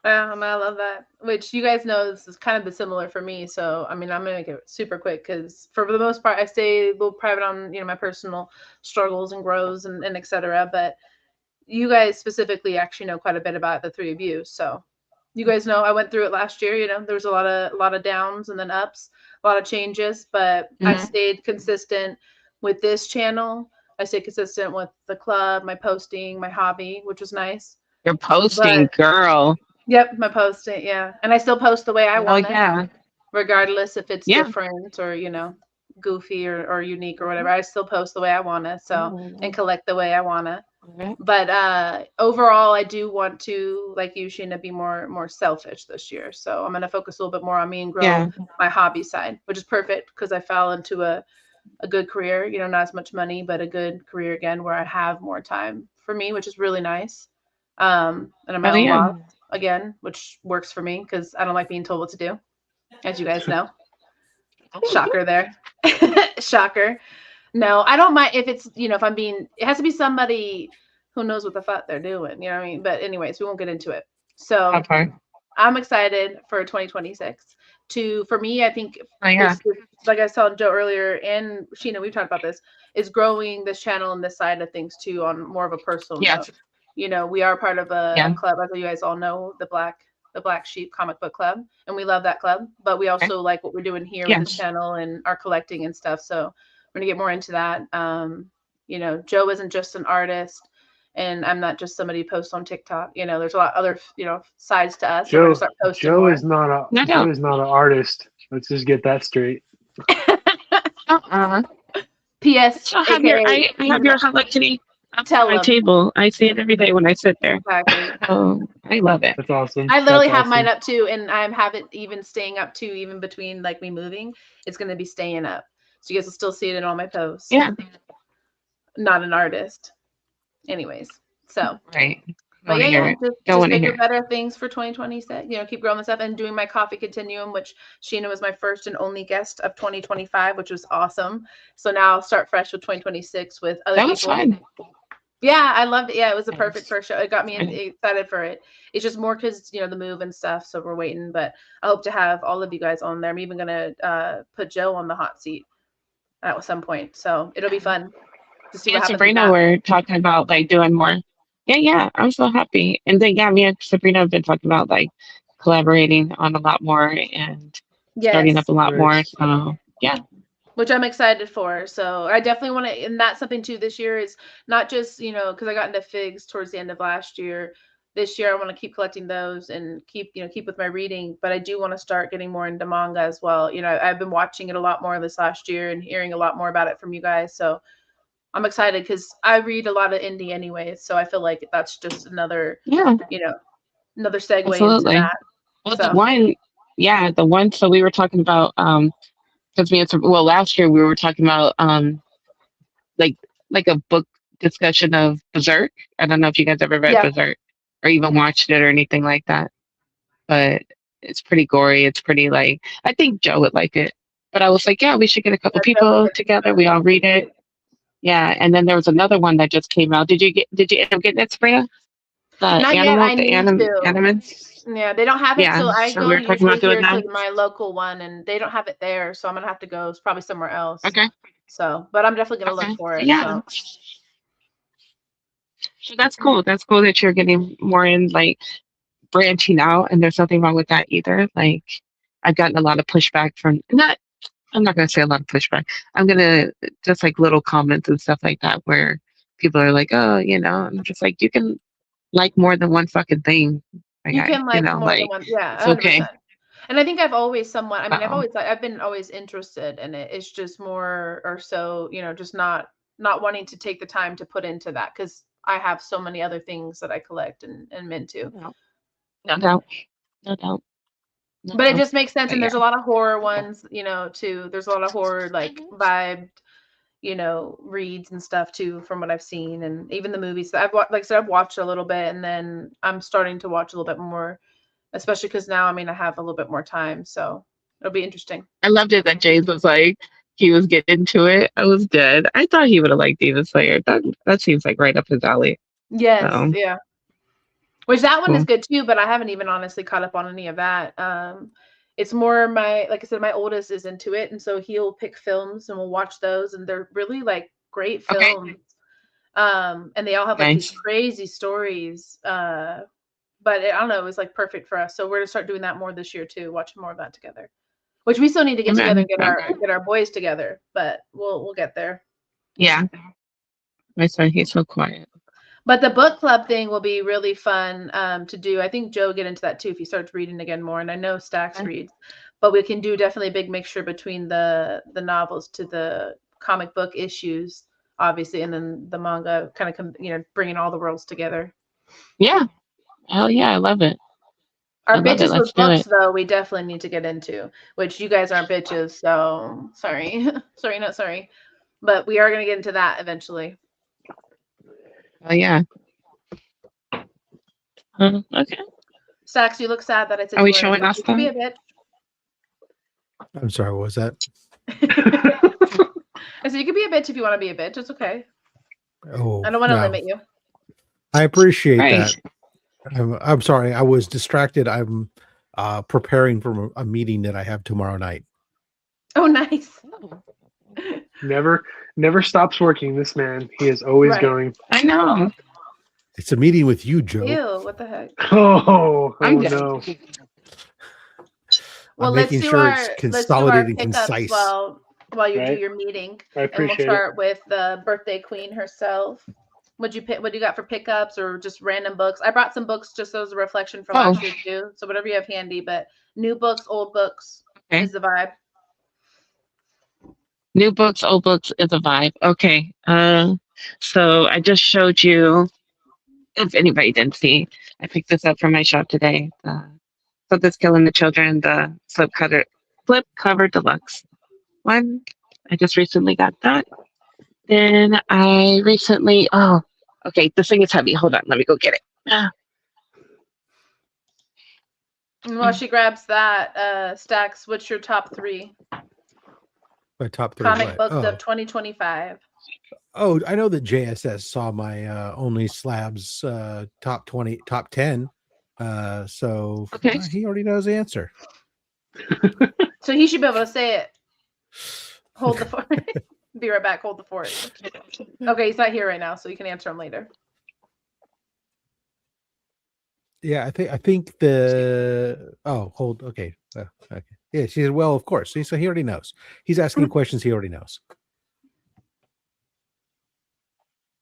I love that. Which you guys know this is kind of similar for me. So I mean, I'm gonna make it super quick because for the most part, I stay a little private on my personal struggles and grows and etc. But you guys specifically actually know quite a bit about the 3 of you. So You guys know I went through it last year. You know, there was a lot of downs and then ups, a lot of changes, but I stayed consistent with this channel. I stayed consistent with the club, my posting, my hobby, which was nice. You're posting, girl. Yep, my posting, yeah. And I still post the way I want it. Regardless if it's different or, you know, goofy or unique or whatever. I still post the way I want to, so, and collect the way I want to. But overall, I do want to, like you, Sheena, be more selfish this year. So I'm going to focus a little bit more on me and grow my hobby side, which is perfect because I fell into a good career, you know, not as much money, but a good career again, where I have more time for me, which is really nice. And I'm my own boss again, which works for me because I don't like being told what to do, as you guys know. Shocker there. Shocker. No, I don't mind if it's, you know, if I'm being, it has to be somebody who knows what the fuck they're doing, you know what I mean? But anyways, we won't get into it. So I'm excited for 2026 for me, I think, like I was telling Joe earlier, and Sheena, we've talked about this, is growing this channel and this side of things too on more of a personal note. You know, we are part of a club, as you guys all know, the Black Sheep Comic Book Club, and we love that club, but we also like what we're doing here with this channel and our collecting and stuff. So we're gonna get more into that. You know, Joe isn't just an artist, and I'm not just somebody who posts on TikTok. You know, there's a lot of other, you know, sides to us. Joe is not an artist. Let's just get that straight. P.S. I have your Hello Kitty on my table. I see it every day when I sit there. Exactly. Oh, I love it. That's awesome. I literally have mine up too, and I have it even staying up too, even between like me moving. It's gonna be staying up, so you guys will still see it in all my posts. Yeah. Not an artist. Anyways, so But just bigger, better things for 2026. You know, keep growing this up and doing my coffee continuum, which Sheena was my first and only guest of 2025, which was awesome. So now I'll start fresh with 2026 with other people. That was fun. Yeah, I loved it. Yeah, it was a perfect first show. It got me excited for it. It's just more because, you know, the move and stuff. So we're waiting, but I hope to have all of you guys on there. I'm even going to put Joe on the hot seat at some point. So it'll be fun to see what happens. Sabrina, we're talking about like doing more. Yeah, I'm so happy. And then, me and Sabrina have been talking about like collaborating on a lot more and starting up a lot more. So, which I'm excited for. So I definitely want to, and that's something too this year is not just, you know, because I got into figs towards the end of last year. This year I want to keep collecting those and keep with my reading, but I do want to start getting more into manga as well. You know, I've been watching it a lot more this last year and hearing a lot more about it from you guys. So I'm excited because I read a lot of indie anyway. So I feel like that's just another, another segue into that. Well, the one, so we were talking about, because last year we were talking about like a book discussion of Berserk. I don't know if you guys ever read Berserk or even watched it or anything like that, but it's pretty gory. It's pretty like, I think Joe would like it, but I was like, we should get a couple people together. We all read it. Yeah, and then there was another one that just came out. Did you end up getting it, Sabrina? Not yet. I need to. Yeah, they don't have it, so I go usually here to my local one, and they don't have it there, so I'm gonna have to go probably somewhere else. Okay. So, but I'm definitely gonna look for it. Yeah. So that's cool. That's cool that you're getting more in, like branching out, and there's nothing wrong with that either. Like I've gotten a lot of pushback from I'm not going to say a lot of pushback. I'm going to just like little comments and stuff like that where people are like, oh, you know, I'm just like, you can like more than one fucking thing. Like, you can like more than one. Yeah. 100%. It's okay. And I think I've always somewhat, I've been always interested in it. It's just more or so, you know, just not wanting to take the time to put into that because I have so many other things that I collect and am into. No doubt. But it just makes sense, and there's a lot of horror ones, you know, too. There's a lot of horror, like vibed, you know, reads and stuff too, from what I've seen, and even the movies. I've watched a little bit, and then I'm starting to watch a little bit more, especially because now, I have a little bit more time, so it'll be interesting. I loved it that James was like, he was getting into it. I was dead. I thought he would have liked Demon Slayer. That seems like right up his alley. Yes, yeah. Which that one is good too, but I haven't even honestly caught up on any of that. It's more like I said, my oldest is into it, and so he'll pick films and we'll watch those, and they're really like great films. And they all have like these crazy stories. but I don't know, it was like perfect for us. So we're gonna start doing that more this year too, watching more of that together. Which we still need to get together and get our boys together, but we'll get there. Yeah. My son, he's so quiet. But the book club thing will be really fun to do. I think Joe will get into that too if he starts reading again more. And I know Stax reads, but we can do definitely a big mixture between the novels to the comic book issues, obviously, and then the manga, kind of bringing all the worlds together. Yeah. Hell yeah, I love it. Our bitches with books, though, we definitely need to get into, which you guys aren't bitches, so sorry. Sorry, not sorry. But we are going to get into that eventually. Oh, yeah. Okay. Stax, you look sad that I said are we showing us be a bitch. I'm sorry, what was that? I said you could be a bitch if you want to be a bitch. It's okay. Oh, I don't want to limit you. I appreciate that. I'm sorry, I was distracted. I'm preparing for a meeting that I have tomorrow night. Oh, nice. Never stops working, this man. He is always going. I know. It's a meeting with you, Joe. Ew, what the heck? Oh I'm no. Well, let's do our pickups while you do your meeting. I appreciate and we'll start with the birthday queen herself. What you got for pickups or just random books? I brought some books just as a reflection from last year too. So whatever you have handy, but new books, old books is the vibe. New books, old books is a vibe. Okay. So I just showed you, if anybody didn't see, I picked this up from my shop today. Something's Killing the Children, the flip cover deluxe one. I just recently got that. Then I recently, this thing is heavy. Hold on, let me go get it. And while she grabs that, Stax, what's your top 3? My top 3 comic books of 2025. Oh, I know that JSS saw my Only Slabs top 10. So he already knows the answer. So he should be able to say it. Hold the fort. Be right back. Hold the fort. Okay, he's not here right now, so you can answer him later. Yeah, I think the hold okay. Okay. Yeah, she said, well, of course. So he already knows. He's asking questions he already knows.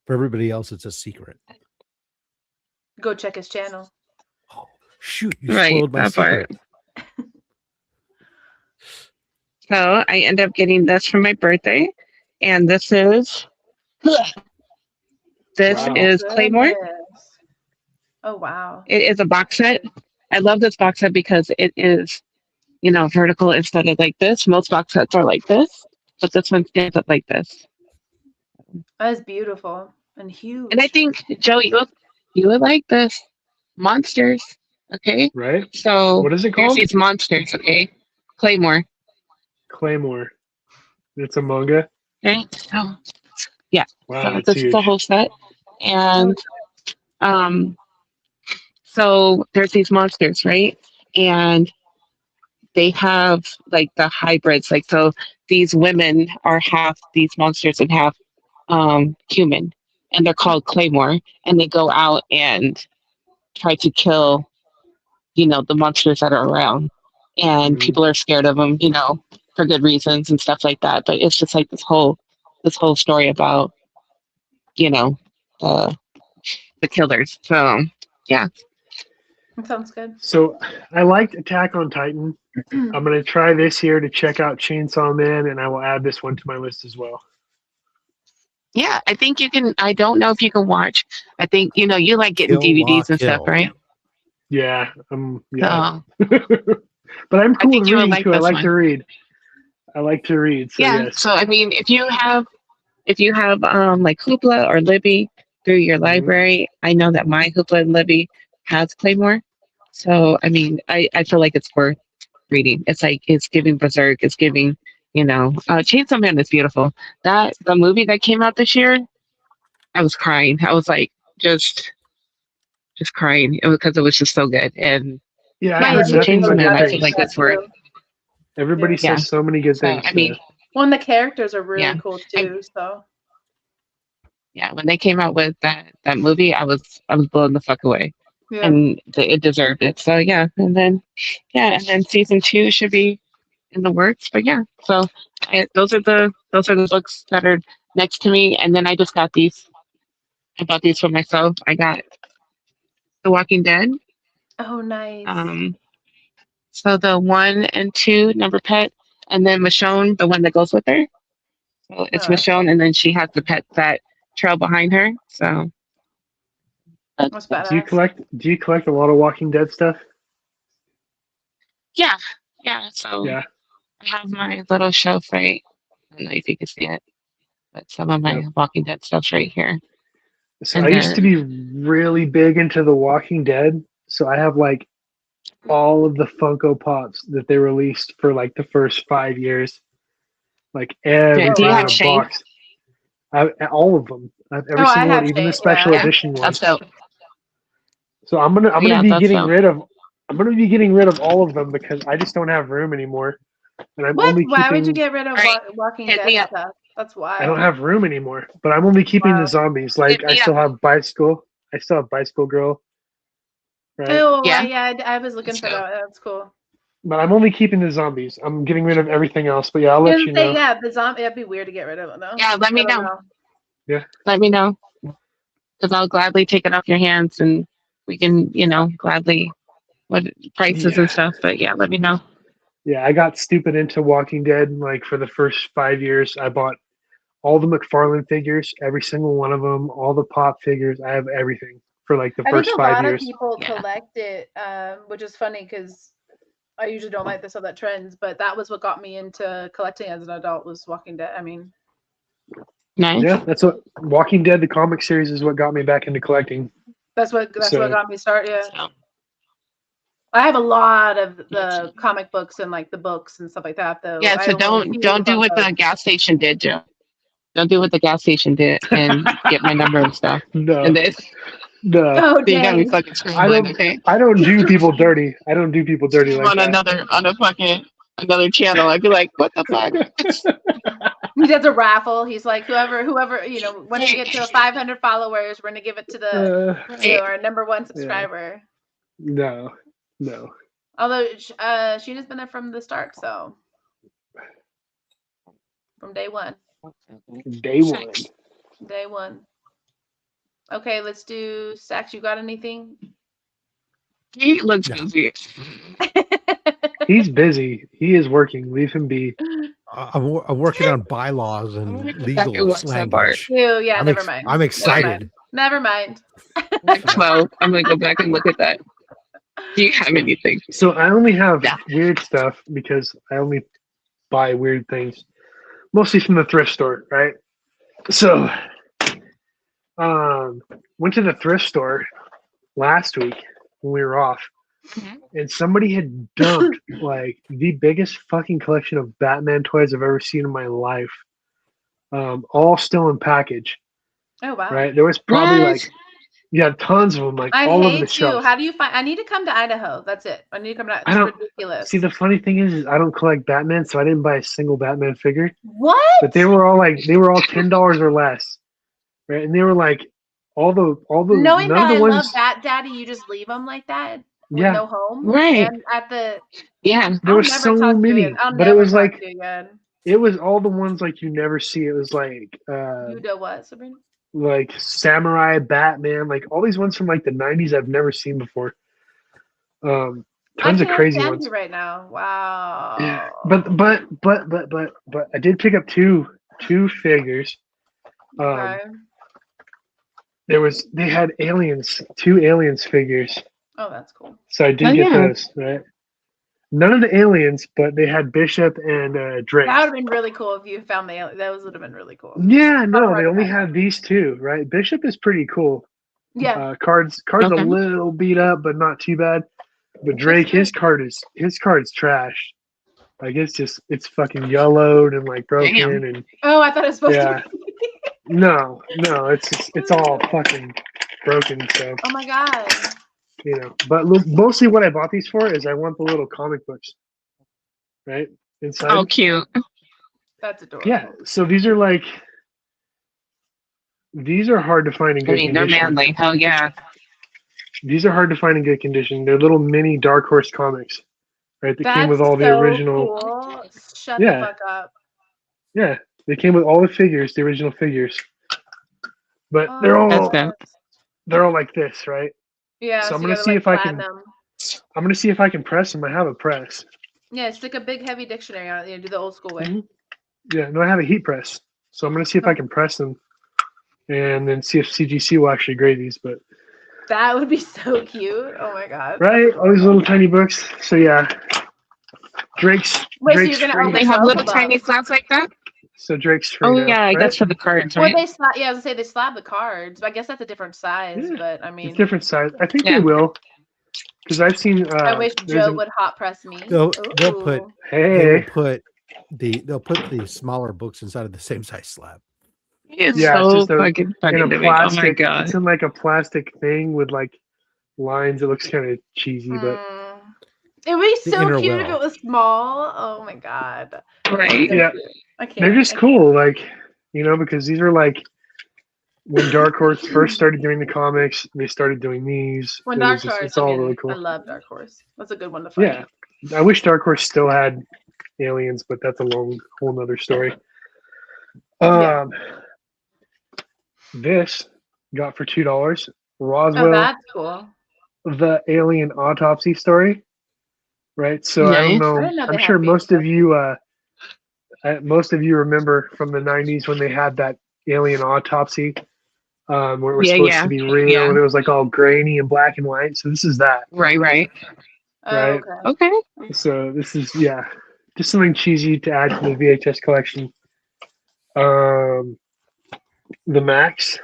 For everybody else, it's a secret. Go check his channel. Oh, shoot, you spoiled my secret. So I end up getting this for my birthday, and this is Claymore. Oh wow! It is a box set. I love this box set because it is, vertical instead of like this. Most box sets are like this, but this one stands up like this. That is beautiful and huge. And I think, Joe, you would like this. Monsters, okay? Right. So what is it called? It's Monsters, okay? Claymore. It's a manga. Okay. So yeah. Wow, so this is the whole set. And so there's these monsters, right? And they have like the hybrids, like so these women are half these monsters and half human, and they're called Claymore, and they go out and try to kill, the monsters that are around, and people are scared of them, for good reasons and stuff like that. But it's just like this whole story about, the killers. So yeah. That sounds good. So I liked Attack on Titan. I'm going to try this year to check out Chainsaw Man, and I will add this one to my list as well. Yeah, I think you can. I don't know if you can watch. I think, you like getting DVDs and stuff, right? Yeah. Yeah. But I'm cool with reading too. I like to read. So yeah. yes. So I mean, if you have like Hoopla or Libby through your library, I know that my Hoopla and Libby has Claymore. So I mean, I feel like it's worth reading. It's like it's giving Berserk. It's giving, Chainsaw Man is beautiful. The movie that came out this year, I was crying. I was like just crying because it was just so good. And I heard nothing but I feel like it's worth. Everybody says so many good things. I mean, the characters are really cool too. So yeah, when they came out with that movie, I was blown the fuck away. and it deserved it. So yeah, and then season 2 should be in the works. But yeah, so those are the books that are next to me, and then I just got these. I bought these for myself. I got The Walking Dead. Oh, nice. So the 1 and 2 number pet, and then Michonne, the one that goes with her. So it's Michonne, and then she has the pets that trail behind her. So that's badass. Do you collect a lot of Walking Dead stuff? Yeah. So I have my little shelf right. I don't know if you can see it, but some of my Walking Dead stuff's right here. So I used to be really big into The Walking Dead. So I have like all of the Funko Pops that they released for like the first 5 years. Like every box. All of them. Every single one, even the special edition ones. That's dope. So I'm gonna be getting rid of all of them because I just don't have room anymore. And I'm only keeping, why would you get rid of Walking Dead stuff? That's why. I don't have room anymore. But I'm only keeping the zombies. Like I still have Bicycle Girl. Right? Oh yeah, I was looking for that. That's cool. But I'm only keeping the zombies. I'm getting rid of everything else. But yeah, I'll let you know. Yeah, the zombie. It'd be weird to get rid of it though. Yeah, let me know. Yeah. Let me know. Because I'll gladly take it off your hands and we can, gladly what prices and stuff. But yeah, let me know. Yeah, I got stupid into Walking Dead. Like for the first 5 years, I bought all the McFarlane figures, every single one of them, all the Pop figures. I have everything for like the first 5 years. A lot of people collect it, which is funny because I usually don't like this stuff that trends, but that was what got me into collecting as an adult was Walking Dead. I mean, nice. Yeah, that's what Walking Dead, the comic series, is what got me back into collecting. That's what got me started. Yeah. I have a lot of the comic books and like the books and stuff like that, though. Yeah, so don't do what the gas station did, Joe. Don't do what the gas station did and get my number and stuff. No. And then, no. Oh, you got me fucking scrambling, okay? I don't do people dirty. I don't do people dirty like that. On another channel. I'd be like, what the fuck? He does a raffle. He's like, whoever, when we get to 500 followers, we're gonna give it to our number 1 subscriber. No. Although Sheena's been there from the start, so from day one. Day one. Okay, let's do Sax. You got anything? He looks busy. He's busy. He is working. Leave him be. I'm working on bylaws and legal language. Yeah, never mind. I'm excited. Never mind. Well, I'm gonna go back and look at that. Do you have anything? So I only have weird stuff because I only buy weird things, mostly from the thrift store, right? So, went to the thrift store last week when we were off, and somebody had dumped like the biggest fucking collection of Batman toys I've ever seen in my life, all still in package. Oh wow! Right, there was probably tons of them, like all over the shelf. How do you find? I need to come to Idaho. That's it. I need to come to. It's ridiculous. See, the funny thing is I don't collect Batman, so I didn't buy a single Batman figure. What? But they were all $10 or less, right? And they were like all the knowing none that of the I ones, love Bat Daddy, you just leave them like that with no home, right? And at the there was so many, but it was like it was all the ones like you never see. It was like you know what, Sabrina? Like Samurai, Batman, like all these ones from like the 90s I've never seen before. Tons of crazy ones right now. Wow. Yeah. But I did pick up two figures. Okay. They had two aliens figures. Oh, that's cool. So I did get those, right? None of the aliens, but they had Bishop and Drake. That would have been really cool if you found the alien. Those would have been really cool. Yeah, no, they only have these two, right? Bishop is pretty cool. Yeah. Card's a little beat up, but not too bad. But Drake, his card's trash. Like it's fucking yellowed and like broken and. Oh, I thought it was supposed to be. No, it's all fucking broken. So. Oh my god. But look, mostly what I bought these for is I want the little comic books, right? Inside. Oh, cute. That's adorable. Yeah. So these are hard to find in good condition. They're manly. Hell yeah. These are hard to find in good condition. They're little mini Dark Horse comics, right? That came with That's all the so original. cool. Shut the Yeah, fuck up. yeah. They came with all the figures, the original figures. But Oh, they're That's all dope. like this, right? yeah, So so I'm you gonna gotta see like if I flatten can. them. I'm gonna see if I can press them. I have a press. Yeah, stick a big heavy dictionary on it. You know, do the old school way. Mhm. Yeah, no, I have a heat press. So I'm gonna see if I can press them, and then see if CGC will actually grade these. But That would be so cute. Oh my god. right, all these little tiny books. So yeah, Drake's Wait, so Drake's you're gonna free. open They have both little of them? tiny slabs like that. So Drake's free Oh now. yeah, I right? guess for the cards, Well, right? they slap. Yeah, I was gonna say they slab the cards, but I guess that's a different size. Yeah, But I It's mean, different size. I think Yeah. they will, because I've seen. I wish There's Joe an, would hot press me. They'll put they will hey, put the smaller books inside of the same size slab. It's yeah, it's so just fucking in funny a to me. Oh my plastic. god. It's in like a plastic thing with like lines. It looks kind of cheesy, but It would be The so inner cute if well. it was small. Oh my god. Right? yeah, I can't. they're just cool. Like, because these are like when Dark Horse first started doing the comics, they started doing these. When It Dark was just- Horse, it's all I mean, really cool. I love Dark Horse. That's a good one to find. Yeah, I wish Dark Horse still had aliens, but that's a whole nother story. Yeah. This got for $2. Oh, Roswell, that's cool. the alien autopsy story, right? So I don't Nice. know. I didn't know I'm they sure had most of you remember from the '90s when they had that alien autopsy, where it was supposed to be real, Yeah. and it was like all grainy and black and white. So this is that, Right. Oh, right? okay. Okay. So this is just something cheesy to add to the VHS collection. The Max,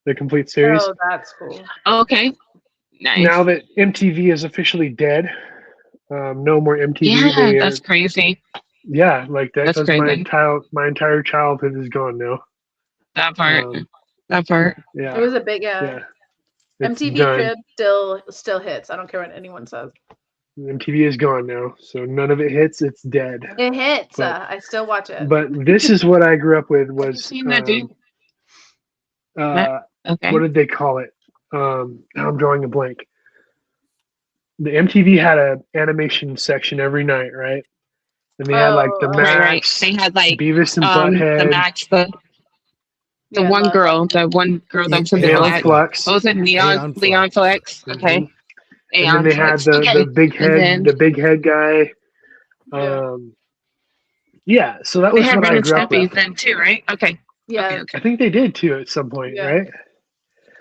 the complete series. Oh, that's cool. Okay. Nice. Now that MTV is officially dead, no more MTV. Yeah, that's crazy. Yeah, like that. That's Because crazy. my entire childhood is gone now. That part. Um, That part. Yeah, It was a big yeah. It's MTV done. Crib still hits. I don't care what anyone says. MTV is gone now, so none of it hits. It's dead. It hits. But- I still watch it. But this is what I grew up with. Have you Was seen that, dude? Okay. what did they call it? Now I'm drawing a blank. The MTV had a animation section every night, right? And they had like the Oh, Right. Max, They had like Beavis and the Butthead, Max, the Yeah, one love girl, the one girl that was in the Aeon black. Flux. What was it? Aeon Leon Flex. Mhm. Okay. And then Aeon they had Flux. the Okay. big head, then- the big head guy. Yeah. Yeah, so that They was had what Ren I and grew up Stimpy with. then too, right? Okay. Yeah. I think they did too at some point, Yeah. right?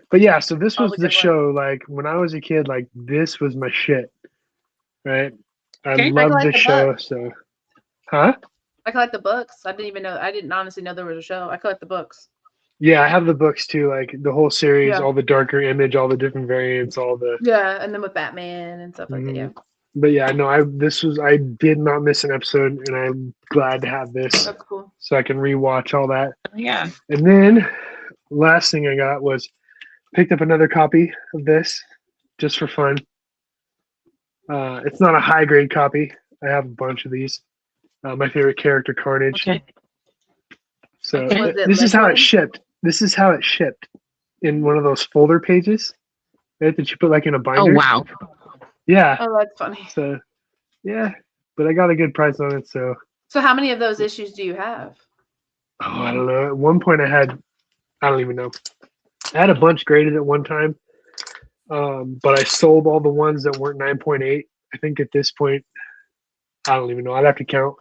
But yeah, so this All was the the good show. Like when I was a kid, like this was my shit, right? I Okay. loved like the the show. book. So, huh? I collect the books. I didn't honestly know there was a show. I collect the books. Yeah, I have the books too, like the whole series, Yeah. all the darker image, all the different variants, all the. Yeah, and then with Batman and stuff like that. Yeah, But yeah, no, I did not miss an episode, and I'm glad to have this that's cool. so I can rewatch all that. Yeah. And then last thing I got was picked up another copy of this just for fun. It's not a high grade copy. I have a bunch of these. My favorite character, Carnage. Okay. So Okay. Was it this is how it liquid? shipped. This is how it shipped in one of those folder pages, right? That you put like in a Oh binder. wow. Yeah. Oh, that's funny. So yeah, but I got a good price on it. So So, how many of those issues do you have? I don't know. At one point, I don't even know. I had a bunch graded at one time, but I sold all the ones that weren't 9.8. I think at this point, I don't even know. I'd have to count.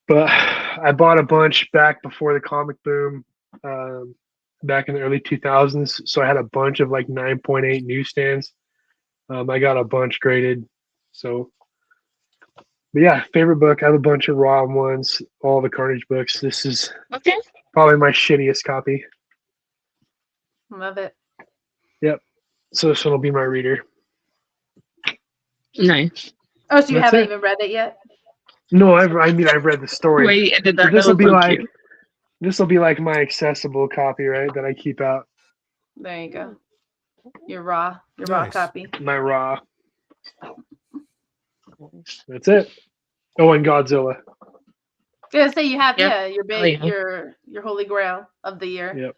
But I bought a bunch back before the comic boom, back in the early 2000s. So I had a bunch of like 9.8 newsstands. I got a bunch graded. So, but yeah, favorite book. I have a bunch of raw ones, all the Carnage books. This is Okay. probably my shittiest copy. Love it. So this one will be my reader. Nice. Oh, so you That's haven't it. even read it yet? No, I've read the story. Wait, I did So that. this will be so like cute. my accessible copy, right? That I keep out. There you go. Your raw Nice. copy. My raw. That's it. Oh, and Godzilla. Yeah, say you have Yeah. your Oh, big yeah. your holy grail of the year. Yep.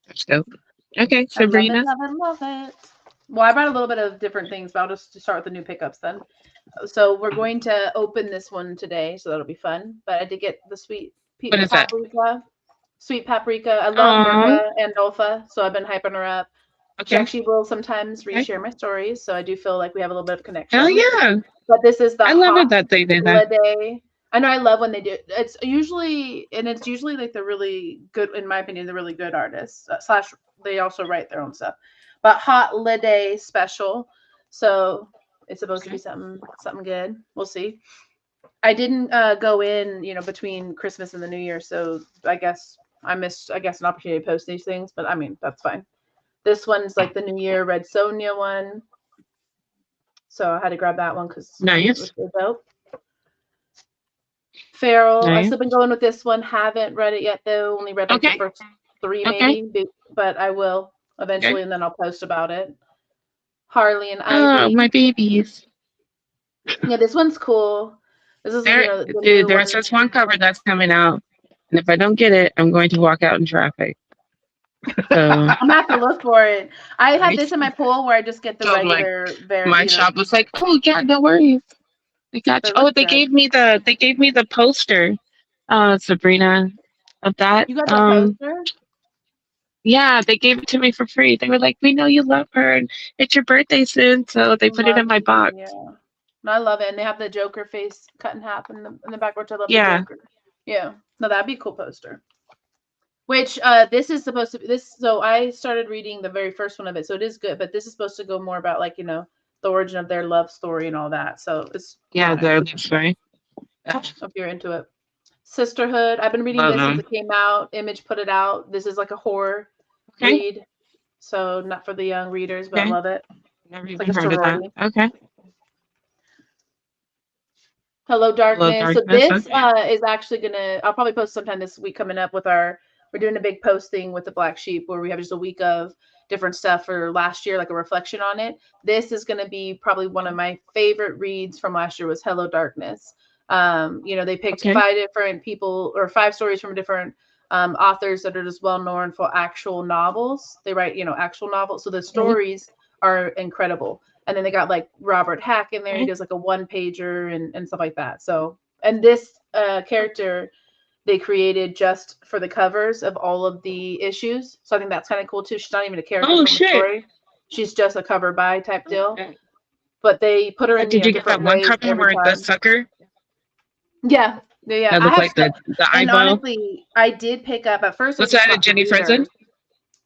That's dope. Okay, Sabrina. I love it. Well, I brought a little bit of different things, but I'll just start with the new pickups then. So we're going to open this one today, so that'll be fun. But I did get the sweet paprika. Sweet paprika. I love Mirka and Dolpha, so I've been hyping her up. Okay. She actually will sometimes reshare my stories, so I do feel like we have a little bit of connection. Hell yeah! But this is the I love it that they did that. I know I love when they do. It's usually like the really good, in my opinion, the really good artists. / they also write their own stuff. But Hot Liday special, so it's supposed to be something good. We'll see. I didn't go in, between Christmas and the New Year, so I guess I missed an opportunity to post these things. But I mean, that's fine. This one's like the New Year Red Sonja one, so I had to grab that one because nice. It was so dope. Feral. Nice. I've still been going with this one. Haven't read it yet though. Only read like the first 3 maybe, but I will eventually, and then I'll post about it. Harley and Ivy. Oh, my babies. Yeah, this one's cool. This is there's this one cover that's coming out, and if I don't get it, I'm going to walk out in traffic. So I'm gonna have to look for it. I have this in my pool where I just get the regular. My shop was like, oh yeah, no worries. We got you. Oh, they gave me the poster, Sabrina, of that. You got the poster? Yeah, they gave it to me for free. They were like, we know you love her, and it's your birthday soon, so they put it in my box. Yeah, no, I love it, and they have the Joker face cut in half in the back, which I love. Yeah, the Joker. Yeah, no, that'd be a cool poster. Which this is supposed to be this. So I started reading the very first one of it, so it is good. But this is supposed to go more about like the origin of their love story and all that. So it's their love story. If you're into it, Sisterhood. I've been reading this since it came out. Image put it out. This is like a horror read, so not for the young readers, but I love it. Never even heard of that. Okay. Hello Darkness. So this is actually I'll probably post sometime this week coming up with we're doing a big posting with the Black Sheep where we have just a week of different stuff for last year, like a reflection on it. This is going to be probably one of my favorite reads from last year was Hello Darkness. They picked 5 different people or 5 stories from different authors that are just well known for actual novels. They write, actual novels. So the stories are incredible. And then they got like Robert Hack in there. He does like a 1-pager and stuff like that. So, and this character they created just for the covers of all of the issues. So I think that's kind of cool too. She's not even a character from the story. She's just a cover by type deal. But they put her in. Did you get that one cover where the sucker? Yeah. That looked like the eyeball. And honestly, I did pick up at first. Was that a Jenny Frenzen?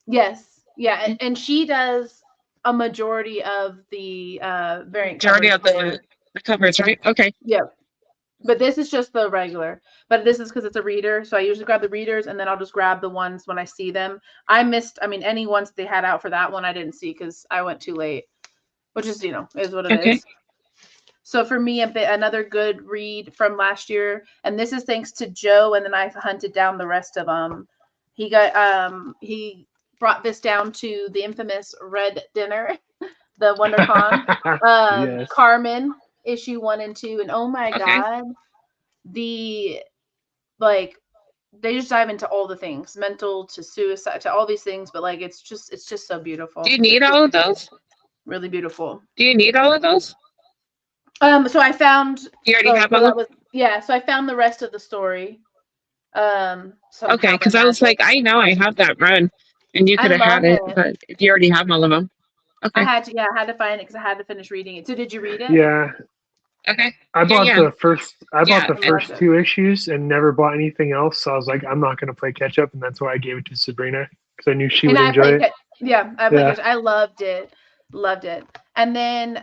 Yes. Yeah. And she does a majority of the variant majority of the covers, right? Okay. Yeah. But this is just the regular. But this is because it's a reader. So I usually grab the readers and then I'll just grab the ones when I see them. Any ones they had out for that one I didn't see because I went too late. Which is, is what it is. So for me, another good read from last year. And this is thanks to Joe. And then I hunted down the rest of them. He brought this down to the infamous Red Dinner, the WonderCon. Yes. Carmen. Issue 1 and 2, and oh my god, they just dive into all the things, mental to suicide to all these things, but it's just so beautiful. Do you need all of those? Really beautiful. Do you need all of those? So I found. You already have all of them? Yeah, so I found the rest of the story. Okay, because I was like, I know I have that run, and you could have had it, but you already have all of them. Okay. I had to find it because I had to finish reading it. So did you read it? Yeah. Okay. I bought the first 2 issues and never bought anything else. So I was like, I'm not going to play catch up, and that's why I gave it to Sabrina because I knew she would enjoy it. I loved it. Loved it. And then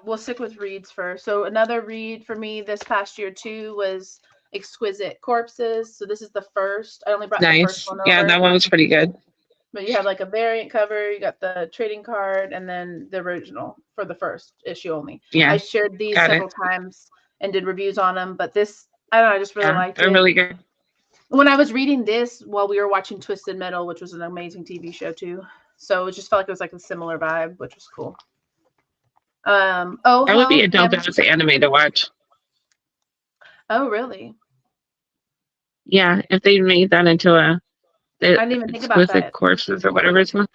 we'll stick with reads first. So another read for me this past year too was Exquisite Corpses. So this is the first. I only brought the first one over. Yeah, that one was pretty good. But you have like a variant cover, you got the trading card, and then the original for the first issue only. Yeah, I shared these several times and did reviews on them, but this, I don't know, I just really liked it. They're really good. When I was reading this while we were watching Twisted Metal, which was an amazing TV show too, so it just felt like it was like a similar vibe, which was cool. That would be a dope as an anime to watch. Oh, really? Yeah, if they made that into a. I didn't even think about that. Corpses or whatever it's called.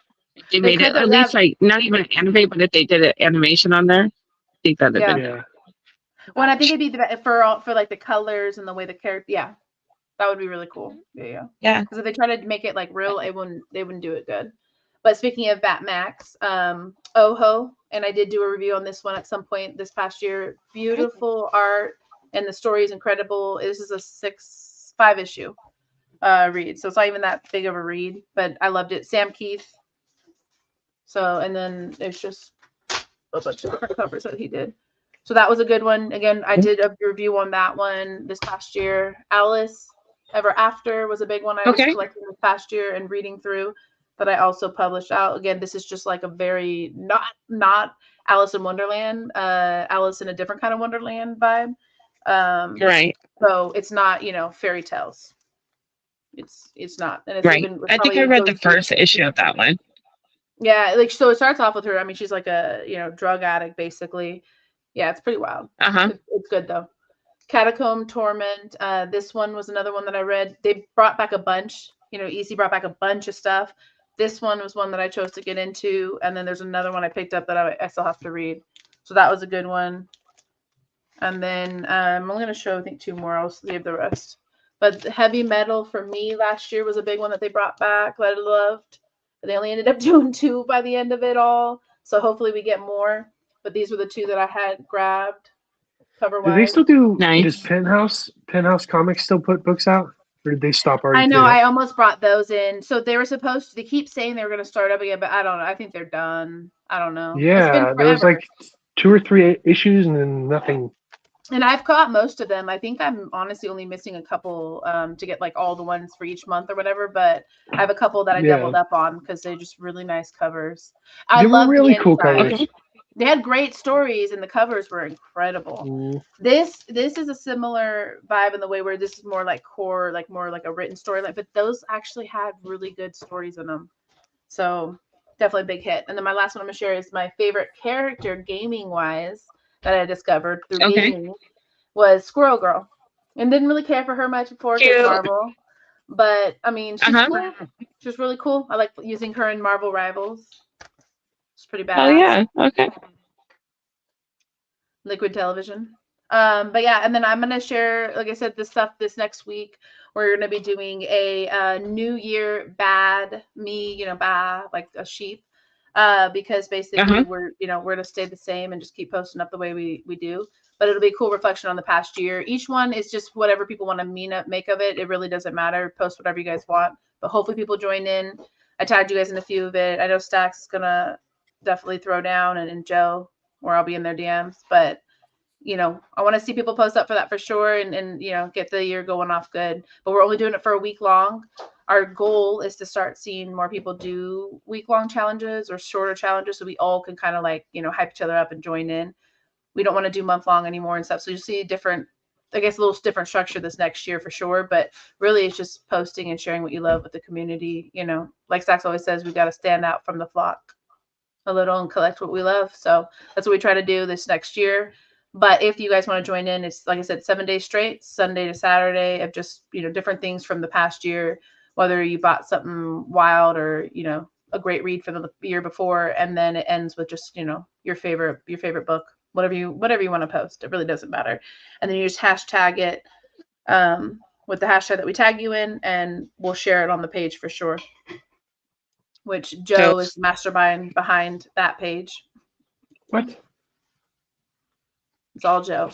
They made it at least like not even animate, but if they did an animation on there, I think that'd have been. Well, I think it'd be for like the colors and the way the character. Yeah, that would be really cool. Yeah. Because if they try to make it like real, they wouldn't do it good. But speaking of Batmax, Oho, and I did do a review on this one at some point this past year. Beautiful art, and the story is incredible. This is a 5 issue read, so it's not even that big of a read, but I loved it. Sam Keith. So, and then there's just a bunch of different covers that he did. So that was a good one. Again, I did a review on that one this past year. Alice Ever After was a big one I was collecting this past year and reading through, that I also published out. Again, this is just like a very not Alice in Wonderland, Alice in a different kind of Wonderland vibe. Right. So it's not, fairy tales. It's not. And it's right. I think I read the first issue of that one. Yeah, like so it starts off with her. I mean, she's like a drug addict basically. Yeah, it's pretty wild. It's good though. Catacomb Torment. This one was another one that I read. They brought back a bunch. EC brought back a bunch of stuff. This one was one that I chose to get into, and then there's another one I picked up that I still have to read. So that was a good one. And then I'm only going to show, I think, 2 more. I'll save the rest. But Heavy Metal for me last year was a big one that they brought back that I loved. They only ended up doing 2 by the end of it all. So hopefully we get more. But these were the 2 that I had grabbed cover-wise. Do they still do, does Penthouse Comics still put books out? Or did they stop already? I know, I almost brought those in. So they were supposed to, they keep saying they were going to start up again, but I don't know. I think they're done. I don't know. Yeah, there was like 2 or 3 issues and then nothing. And I've caught most of them. I think I'm honestly only missing a couple to get like all the ones for each month or whatever. But I have a couple that I doubled up on because they're just really nice covers. I love really cool covers. They had great stories and the covers were incredible. This is a similar vibe in the way where this is more like core, like more like a written story, but those actually had really good stories in them. So definitely a big hit. And then my last one I'm gonna share is my favorite character gaming wise that I discovered through gaming was Squirrel Girl. And didn't really care for her much before because Marvel. But I mean she's cool. She's really cool. I like using her in Marvel Rivals. It's pretty bad. Oh yeah, okay. Liquid Television. But yeah, and then I'm gonna share, like I said, this stuff this next week. We're gonna be doing a New Year bad me, like a sheep. Because basically we're gonna stay the same and just keep posting up the way we do. But it'll be a cool reflection on the past year. Each one is just whatever people want to make of it. It really doesn't matter. Post whatever you guys want. But hopefully people join in. I tagged you guys in a few of it. I know Stax is gonna definitely throw down and Joe, or I'll be in their DMs. But I want to see people post up for that for sure and get the year going off good. But we're only doing it for a week long. Our goal is to start seeing more people do week-long challenges or shorter challenges so we all can kind of like, hype each other up and join in. We don't want to do month-long anymore and stuff. So you'll see a little different structure this next year for sure. But really it's just posting and sharing what you love with the community. Like Stax always says, we've got to stand out from the flock a little and collect what we love. So that's what we try to do this next year. But if you guys want to join in, it's like I said, 7 days straight, Sunday to Saturday of just, different things from the past year, whether you bought something wild or, a great read for the year before. And then it ends with just, your favorite book, whatever you want to post. It really doesn't matter. And then you just hashtag it with the hashtag that we tag you in, and we'll share it on the page for sure. Which Joe is the mastermind behind that page. What? It's all Joe.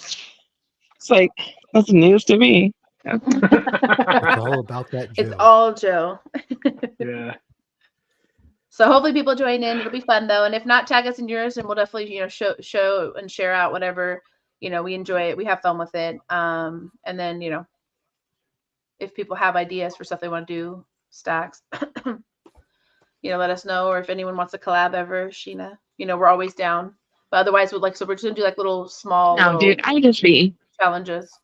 It's like, that's news to me. It's all about that Joe. It's all Joe. Yeah. So hopefully people join in. It'll be fun though. And if not, tag us in yours and we'll definitely, show and share out whatever, we enjoy it. We have fun with it. And then, if people have ideas for stuff they want to do, Stacks, let us know. Or if anyone wants to collab ever, Sheena, we're always down. But otherwise, we're just gonna do like little small. No, dude, I just be challenges.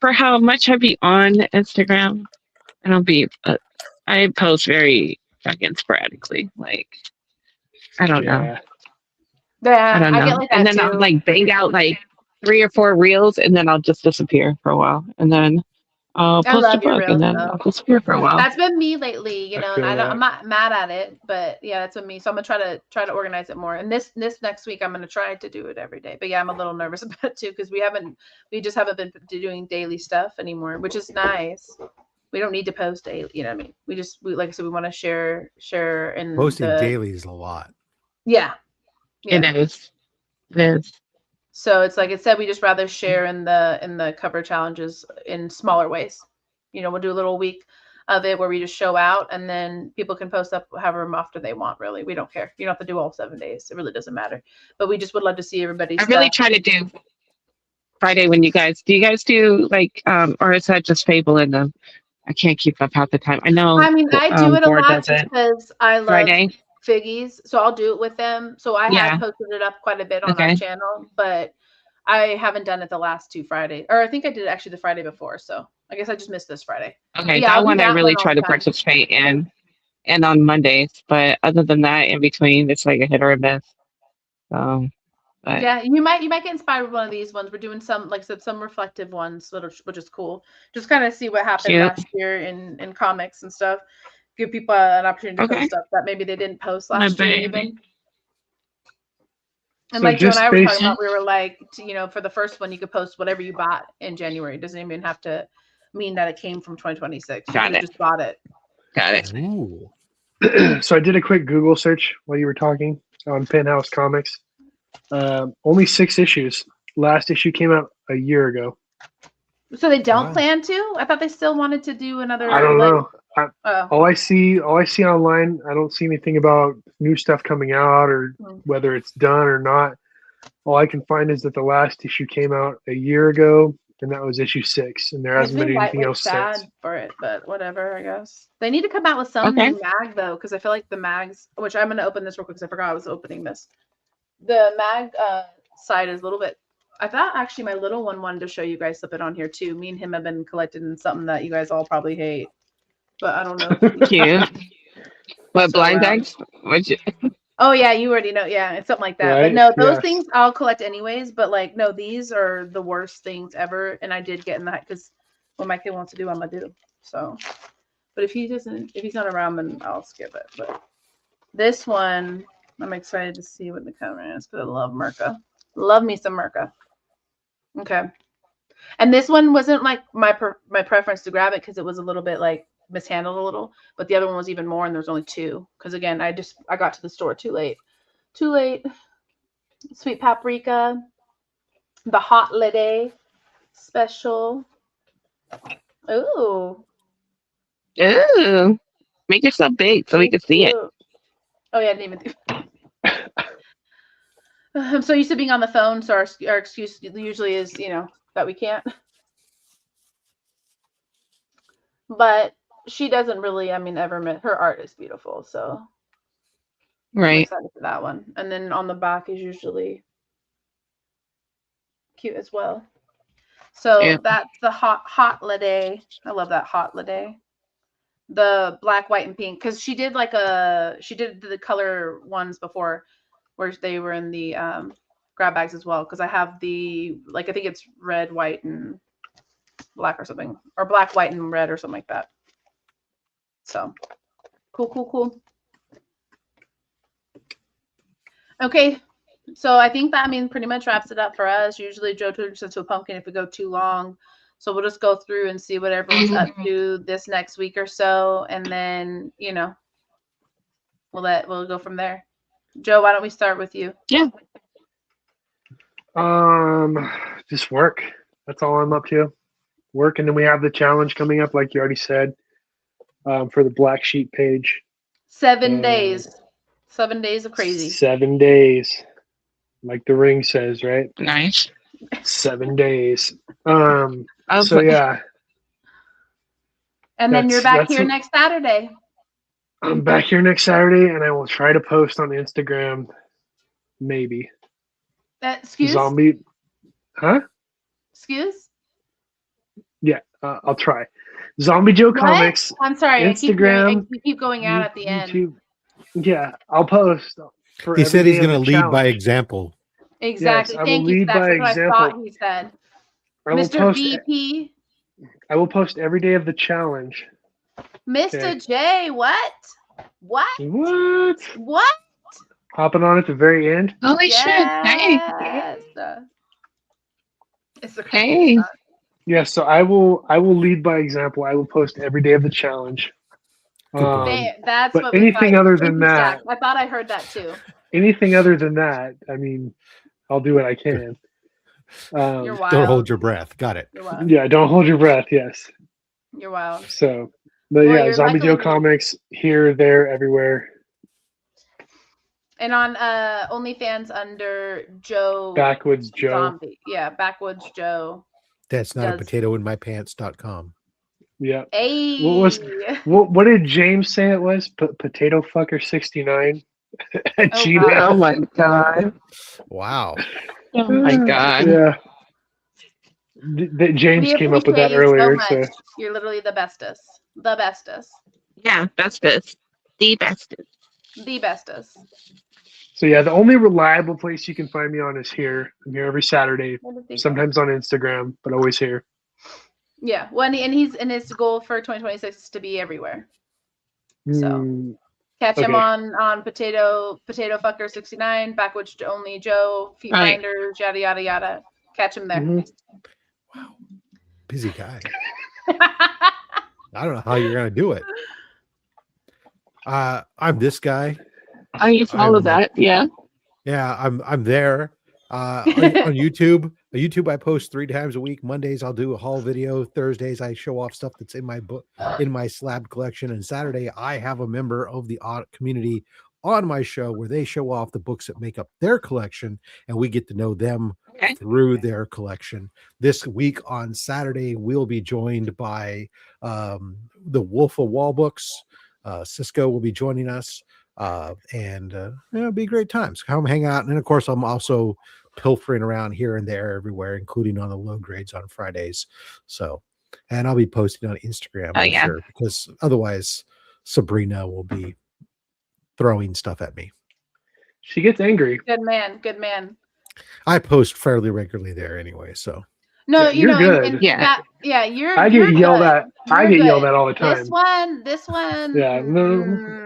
For how much I be on Instagram, and I post very fucking sporadically. Like, I don't know. Yeah, I don't know. get like that and then too. I'll like bang out like 3 or 4 reels, and then I'll just disappear for a while, and then I'll I post a love your book and reels then though. I'll disappear for a while. That's been me lately, you I know, feel and that. I'm not mad at it, but yeah, that's been me. So I'm gonna try to organize it more. And this next week, I'm gonna try to do it every day. But yeah, I'm a little nervous about it too because we just haven't been doing daily stuff anymore, which is nice. We don't need to post daily, you know what I mean? We like I said, we want to share in Posting daily is a lot. Yeah. It is. It is. So it's like it said, we just rather share in the cover challenges in smaller ways. You know, we'll do a little week of it where we just show out, and then people can post up however often they want. Really, we don't care. You don't have to do all 7 days. It really doesn't matter. But we just would love to see everybody's. I really try to do Friday when you guys do like or is that just Fable in them? I can't keep up half the time. I know. I mean, I do it a lot just it. because I love Friday. Figgies, so I'll do it with them. So I have posted it up quite a bit on our channel, but I haven't done it the last 2 Fridays, or I think I did actually the Friday before. So I guess I just missed this Friday. Okay, yeah, that one I really try to participate in, and on Mondays. But other than that, in between, it's like a hit or a miss. But yeah, you might get inspired with one of these ones. We're doing some, like I said, some reflective ones, which is cool. Just kind of see what happened last year in comics and stuff. Give people an opportunity to post stuff that maybe they didn't post last year even. And so like Joe and I were talking about, we were like, you know, for the first one, you could post whatever you bought in January. It doesn't even have to mean that it came from 2026. You just bought it. Got it. Ooh. So I did a quick Google search while you were talking on Penthouse Comics. Only 6 issues. Last issue came out a year ago. So they don't plan to? I thought they still wanted to do another. I don't know. All I see online, I don't see anything about new stuff coming out or whether it's done or not. All I can find is that the last issue came out a year ago, and that was issue 6, and there hasn't been anything else since. For it, but whatever, I guess they need to come out with some new mag though, because I feel like the mags, which I'm gonna open this real quick because I forgot I was opening this. The mag side is a little bit. I thought actually my little one wanted to show you guys slip it on here too. Me and him have been collecting something that you guys all probably hate, but I don't know. Cute. What, blind bags? Oh yeah, you already know. Yeah, it's something like that. Right? But no, those things I'll collect anyways. But like, no, these are the worst things ever. And I did get in that because what my kid wants to do, I'm gonna do. So, but if he's not around, then I'll skip it. But this one, I'm excited to see what the cover is because I love Merca. Love me some Merca. Okay. And this one wasn't like my preference to grab it because it was a little bit like mishandled a little, but the other one was even more, and there's only 2 because again I got to the store too late. Sweet Paprika, the holiday special. Ooh, make yourself big so we can see it. Oh yeah, I didn't even do. I'm so used to being on the phone, so our excuse usually is, you know, that we can't. But she doesn't really, I mean, ever met her art is beautiful, so I'm excited for that one. And then on the back is usually cute as well. So that's the holiday. I love that holiday. The black, white, and pink, because she did the color ones before, where they were in the grab bags as well. Because I have the I think it's red, white, and black or something, or black, white, and red or something like that. So cool. Okay, so I think that pretty much wraps it up for us. Usually Joe turns into a pumpkin if we go too long, so we'll just go through and see what everyone's up to this next week or so, and then we'll go from there. Joe, why don't we start with you? Yeah. Just work. That's all I'm up to. Work, and then we have the challenge coming up, like you already said. For the Black Sheep page. 7 days. 7 days of crazy. 7 days. Like the ring says, right? Nice. 7 days. So yeah. And then you're back here next Saturday. I'm back here next Saturday, and I will try to post on Instagram. Maybe. Excuse? Zombie. Huh? Excuse? Yeah, I'll try. Zombie Joe Comics. I'm sorry. Instagram. I keep going out at the end. YouTube. Yeah, I'll post. He said he's going to lead by example. Exactly. Yes, Thank you. That's what I thought he said. Mr. VP. I will post every day of the challenge. Mr. J, what? What? What? Hopping on at the very end. Holy shit! Hey. It's the Hey. Yeah, so I will lead by example. I will post every day of the challenge. That's but what anything other than that, I thought I heard that too. Anything other than that, I mean, I'll do what I can. You're wild. Don't hold your breath. Got it. Yeah, don't hold your breath. Yes. You're wild. So, but yeah, Zombie Joe comics here, there, everywhere. And on OnlyFans under Joe Backwoods Joe. Zombie. Yeah, Backwoods Joe. That's not a potato in my pants.com. Yeah. Hey. What did James say it was? Potato fucker 69 at Gmail. Oh my god. Wow. Oh my god. Yeah. James came up with that earlier. So you're literally the bestest. The bestest. Yeah, bestest. The bestest. The bestest. So yeah, the only reliable place you can find me on is here. I'm here every Saturday. Sometimes on Instagram, but always here. Yeah. Well, and his goal for 2026 is to be everywhere. So catch him on potato fucker 69, Backwoods only Joe, feet finders, yada yada yada. Catch him there. Wow, busy guy. I don't know how you're gonna do it. I'm this guy. I follow that. Yeah. Yeah, I'm there. On YouTube. I post 3 times a week. Mondays I'll do a haul video. Thursdays I show off stuff that's in my book, in my slab collection. And Saturday I have a member of the community on my show where they show off the books that make up their collection, and we get to know them through their collection. This week on Saturday we'll be joined by the Wolf of Wall books. Cisco will be joining us. And it'll be great times. Come hang out. And of course, I'm also pilfering around here and there everywhere, including on the low grades on Fridays. So, and I'll be posting on Instagram, I'm sure, because otherwise Sabrina will be throwing stuff at me. She gets angry. Good man. Good man. I post fairly regularly there anyway. So. No, you're good. And you're. I get yelled at. I get yelled at all the time. This one. Yeah. No.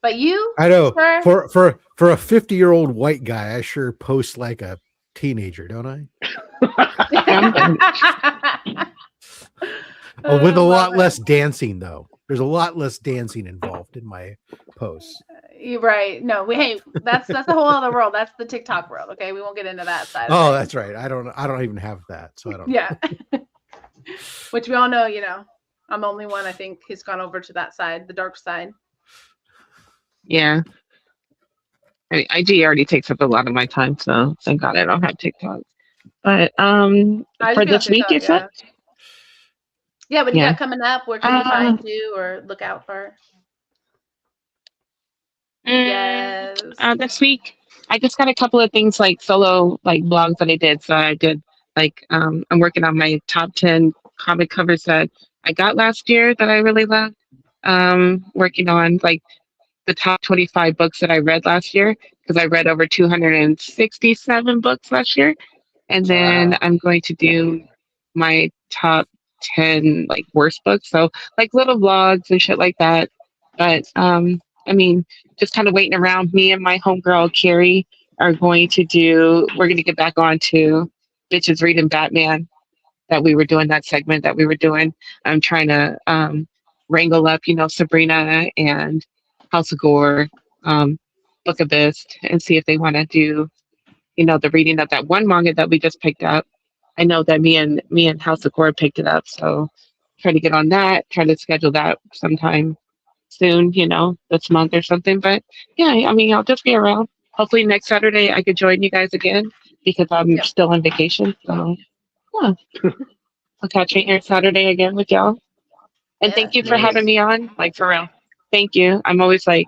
But you, I know, sir? for a 50-year-old white guy, I sure post like a teenager, don't I? With a lot less dancing, though. There's a lot less dancing involved in my posts. You're right. No, that's a whole other world. That's the TikTok world. Okay, we won't get into that side. Oh, that's right. I don't even have that, so I don't. Yeah. Which we all know. I'm the only one. I think who's gone over to that side, the dark side. Yeah. I mean, IG already takes up a lot of my time, so thank God I don't have TikTok. But for this week, you said? Yeah, what do you got coming up? Where can we find you or look out for? Yes. This week, I just got a couple of things like solo blogs that I did. So I did I'm working on my top 10 comic covers that I got last year that I really loved. Working on the top 25 books that I read last year, because I read over 267 books last year. And then I'm going to do my top 10 worst books. So little vlogs and shit like that. But I mean, just kind of waiting around. Me and my homegirl Carrie we're going to get back on to Bitches Reading Batman, that we were doing, that segment that we were doing. I'm trying to wrangle up, Sabrina and House of Gore, Book of Beast, and see if they want to do, the reading of that one manga that we just picked up. I know that me and House of Gore picked it up, so try to get on that, try to schedule that sometime soon, this month or something. But yeah, I mean, I'll just be around. Hopefully next Saturday I could join you guys again, because I'm still on vacation. So yeah, I'll catch you here Saturday again with y'all. And thank you for having me on, for real. Thank you. I'm always I'm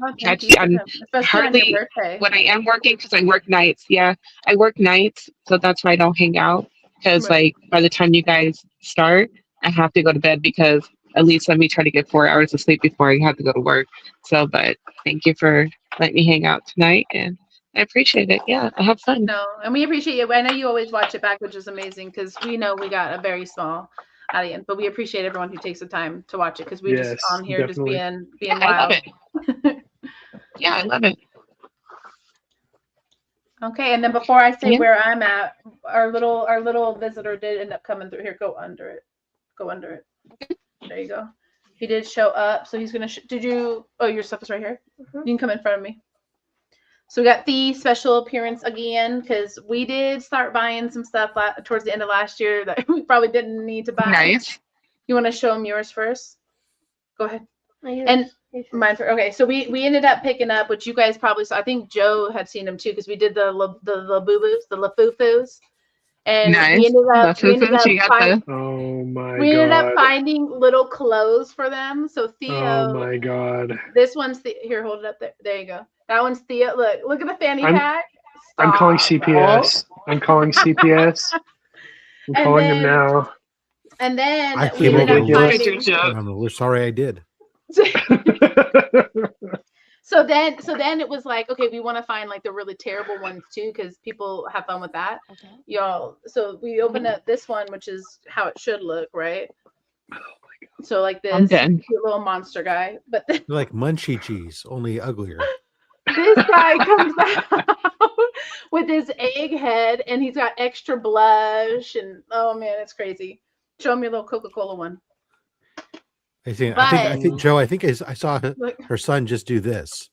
hardly when I am working, because I work nights. Yeah, I work nights, so that's why I don't hang out. Because by the time you guys start, I have to go to bed, because at least let me try to get 4 hours of sleep before I have to go to work. So, but thank you for letting me hang out tonight, and I appreciate it. Yeah, I have fun. No, and we appreciate you. I know you always watch it back, which is amazing, because we know we got a very small audience. But we appreciate everyone who takes the time to watch it because we just on here definitely. just being I love wild. it. Yeah, I love it. Okay, and then before I say where I'm at, our little visitor did end up coming through here. Go under it. There you go. He did show up, so he's gonna. Did you? Oh, your stuff is right here. You can come in front of me. So we got the special appearance again because we did start buying some stuff towards the end of last year that we probably didn't need to buy. Nice. You want to show them yours first? Go ahead. And mine for okay. So we ended up picking up, which you guys probably saw. I think Joe had seen them too because we did the boo-boos, the la-foo-foos. And nice. we ended up finding little clothes for them. So Theo. Oh my God. This one's here. Hold it up there. There you go. That one's Theo. Look at the fanny pack. I'm calling CPS. I'm calling CPS. I'm calling him now. And then I came over to we're sorry I did. So then it was like, okay, we want to find like the really terrible ones too, because people have fun with that. Okay. Y'all. So we opened up this one, which is how it should look, right? Oh my God. So like this cute little monster guy, but then, like Munchie cheese, only uglier. This guy comes out with his egg head, and he's got extra blush, and oh man, it's crazy. Show me a little Coca-Cola one. I think Joe. I think I saw her son just do this.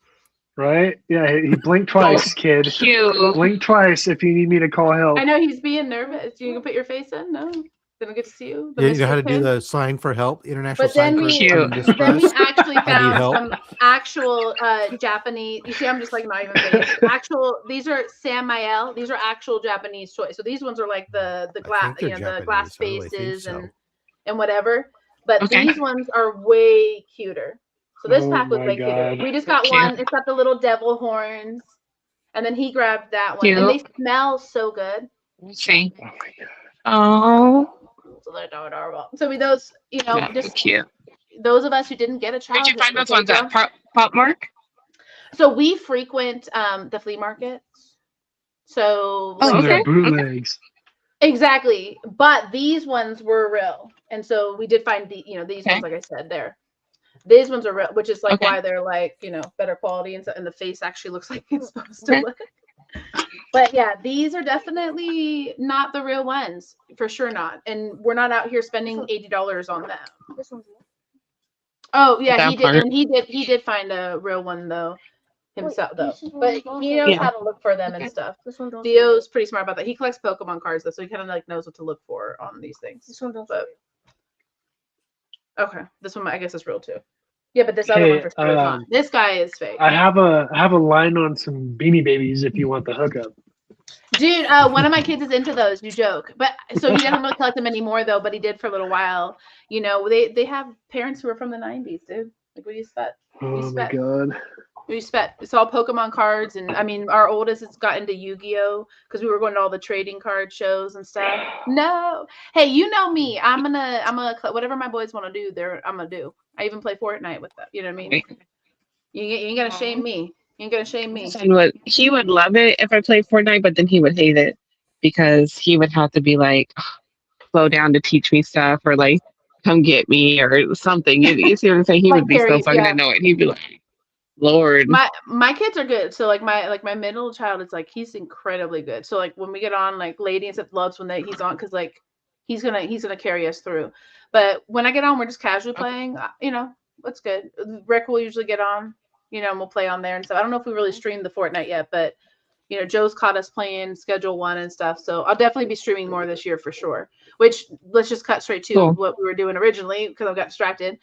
Right? Yeah, he blinked twice, kid. Cute. Blink twice if you need me to call help. I know he's being nervous. You can put your face in. No, they don't get to see you. Yeah, you know how to do the sign for help, international but then sign for then we actually found some actual Japanese. You see, I'm just like not even basic. These are Samael. These are actual Japanese toys. So these ones are like the glass, the glass faces and whatever. But these ones are way cuter. So this pack was way cuter. We just got one. It's got the little devil horns. And then he grabbed that one. Cute. And they smell so good. Let's see. Oh my God. Oh. So they're adorable. So those, just cute. Those of us who didn't get a child. Did you find those ones at Pop Mark? So we frequent the flea markets. So they're bootlegs. Exactly. But these ones were real. And so we did find these ones, like I said, there. These ones are real, which is like why they're like, better quality and the face actually looks like it's supposed to look. But yeah, these are definitely not the real ones, for sure not. And we're not out here spending $80 on them. This one's oh yeah, he did, and he did find a real one though himself though. But he knows how to look for them and stuff. Theo's pretty smart about that. He collects Pokemon cards though, so he kind of like knows what to look for on these things. This one don't. Okay, this one I guess is real too. Yeah, but this other one for sure is not. This guy is fake. I have a line on some Beanie Babies if you want the hookup. Dude, one of my kids is into those. You joke, but so he doesn't really collect them anymore though. But he did for a little while. They have parents who are from the '90s, dude. Like we used that. Oh my God. It's all Pokemon cards, and I mean, our oldest has got into Yu-Gi-Oh because we were going to all the trading card shows and stuff. No, hey, you know me. I'm gonna whatever my boys want to do. I'm gonna do. I even play Fortnite with them. You know what I mean? You ain't gonna shame me. You ain't gonna shame me. He would love it if I played Fortnite, but then he would hate it because he would have to be like, slow down to teach me stuff, or like, come get me, or something. You see what I'm saying? He would be so fucking annoyed. He'd be like, Lord. My kids are good. So like my middle child is like, he's incredibly good. So like when we get on, like Lady and stuff loves when he's on, because like he's gonna carry us through. But when I get on, we're just casually playing. It's good. Rick will usually get on, and we'll play on there and stuff. I don't know if we really streamed the Fortnite yet, but Joe's caught us playing Schedule 1 and stuff. So I'll definitely be streaming more this year for sure. Which let's just cut straight to what we were doing originally because I got distracted.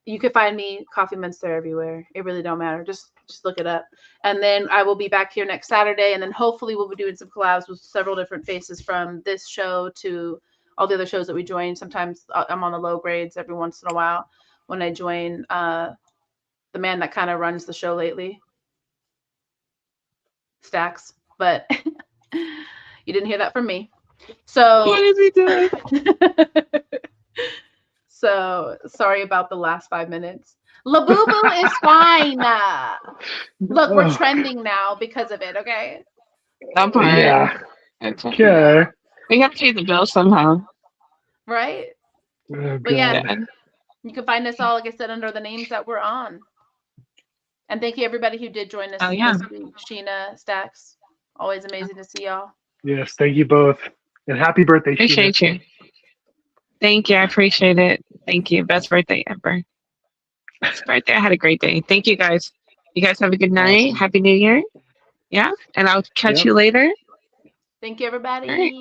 You can find me Coffee Munster everywhere. It really don't matter. Just look it up. And then I will be back here next Saturday. And then hopefully we'll be doing some collabs with several different faces from this show to all the other shows that we join. Sometimes I'm on the low grades every once in a while when I join the man that kind of runs the show lately, Stacks. But you didn't hear that from me. So what is he doing? So sorry about the last 5 minutes. Labubu is fine. Look, we're trending now because of it. Okay. That part. Yeah. Okay. We have to pay the bill somehow. Right. Oh, but yeah, God. you can find us all, like I said, under the names that we're on. And thank you everybody who did join us this week. Sheena, Stacks, always amazing to see y'all. Yes, thank you both, and happy birthday, Appreciate Sheena. you. Thank you. I appreciate it. Thank you. Best birthday ever. Best birthday. I had a great day. Thank you guys. You guys have a good night. Awesome. Happy New Year. Yeah, and I'll catch you later. Thank you, everybody. All right.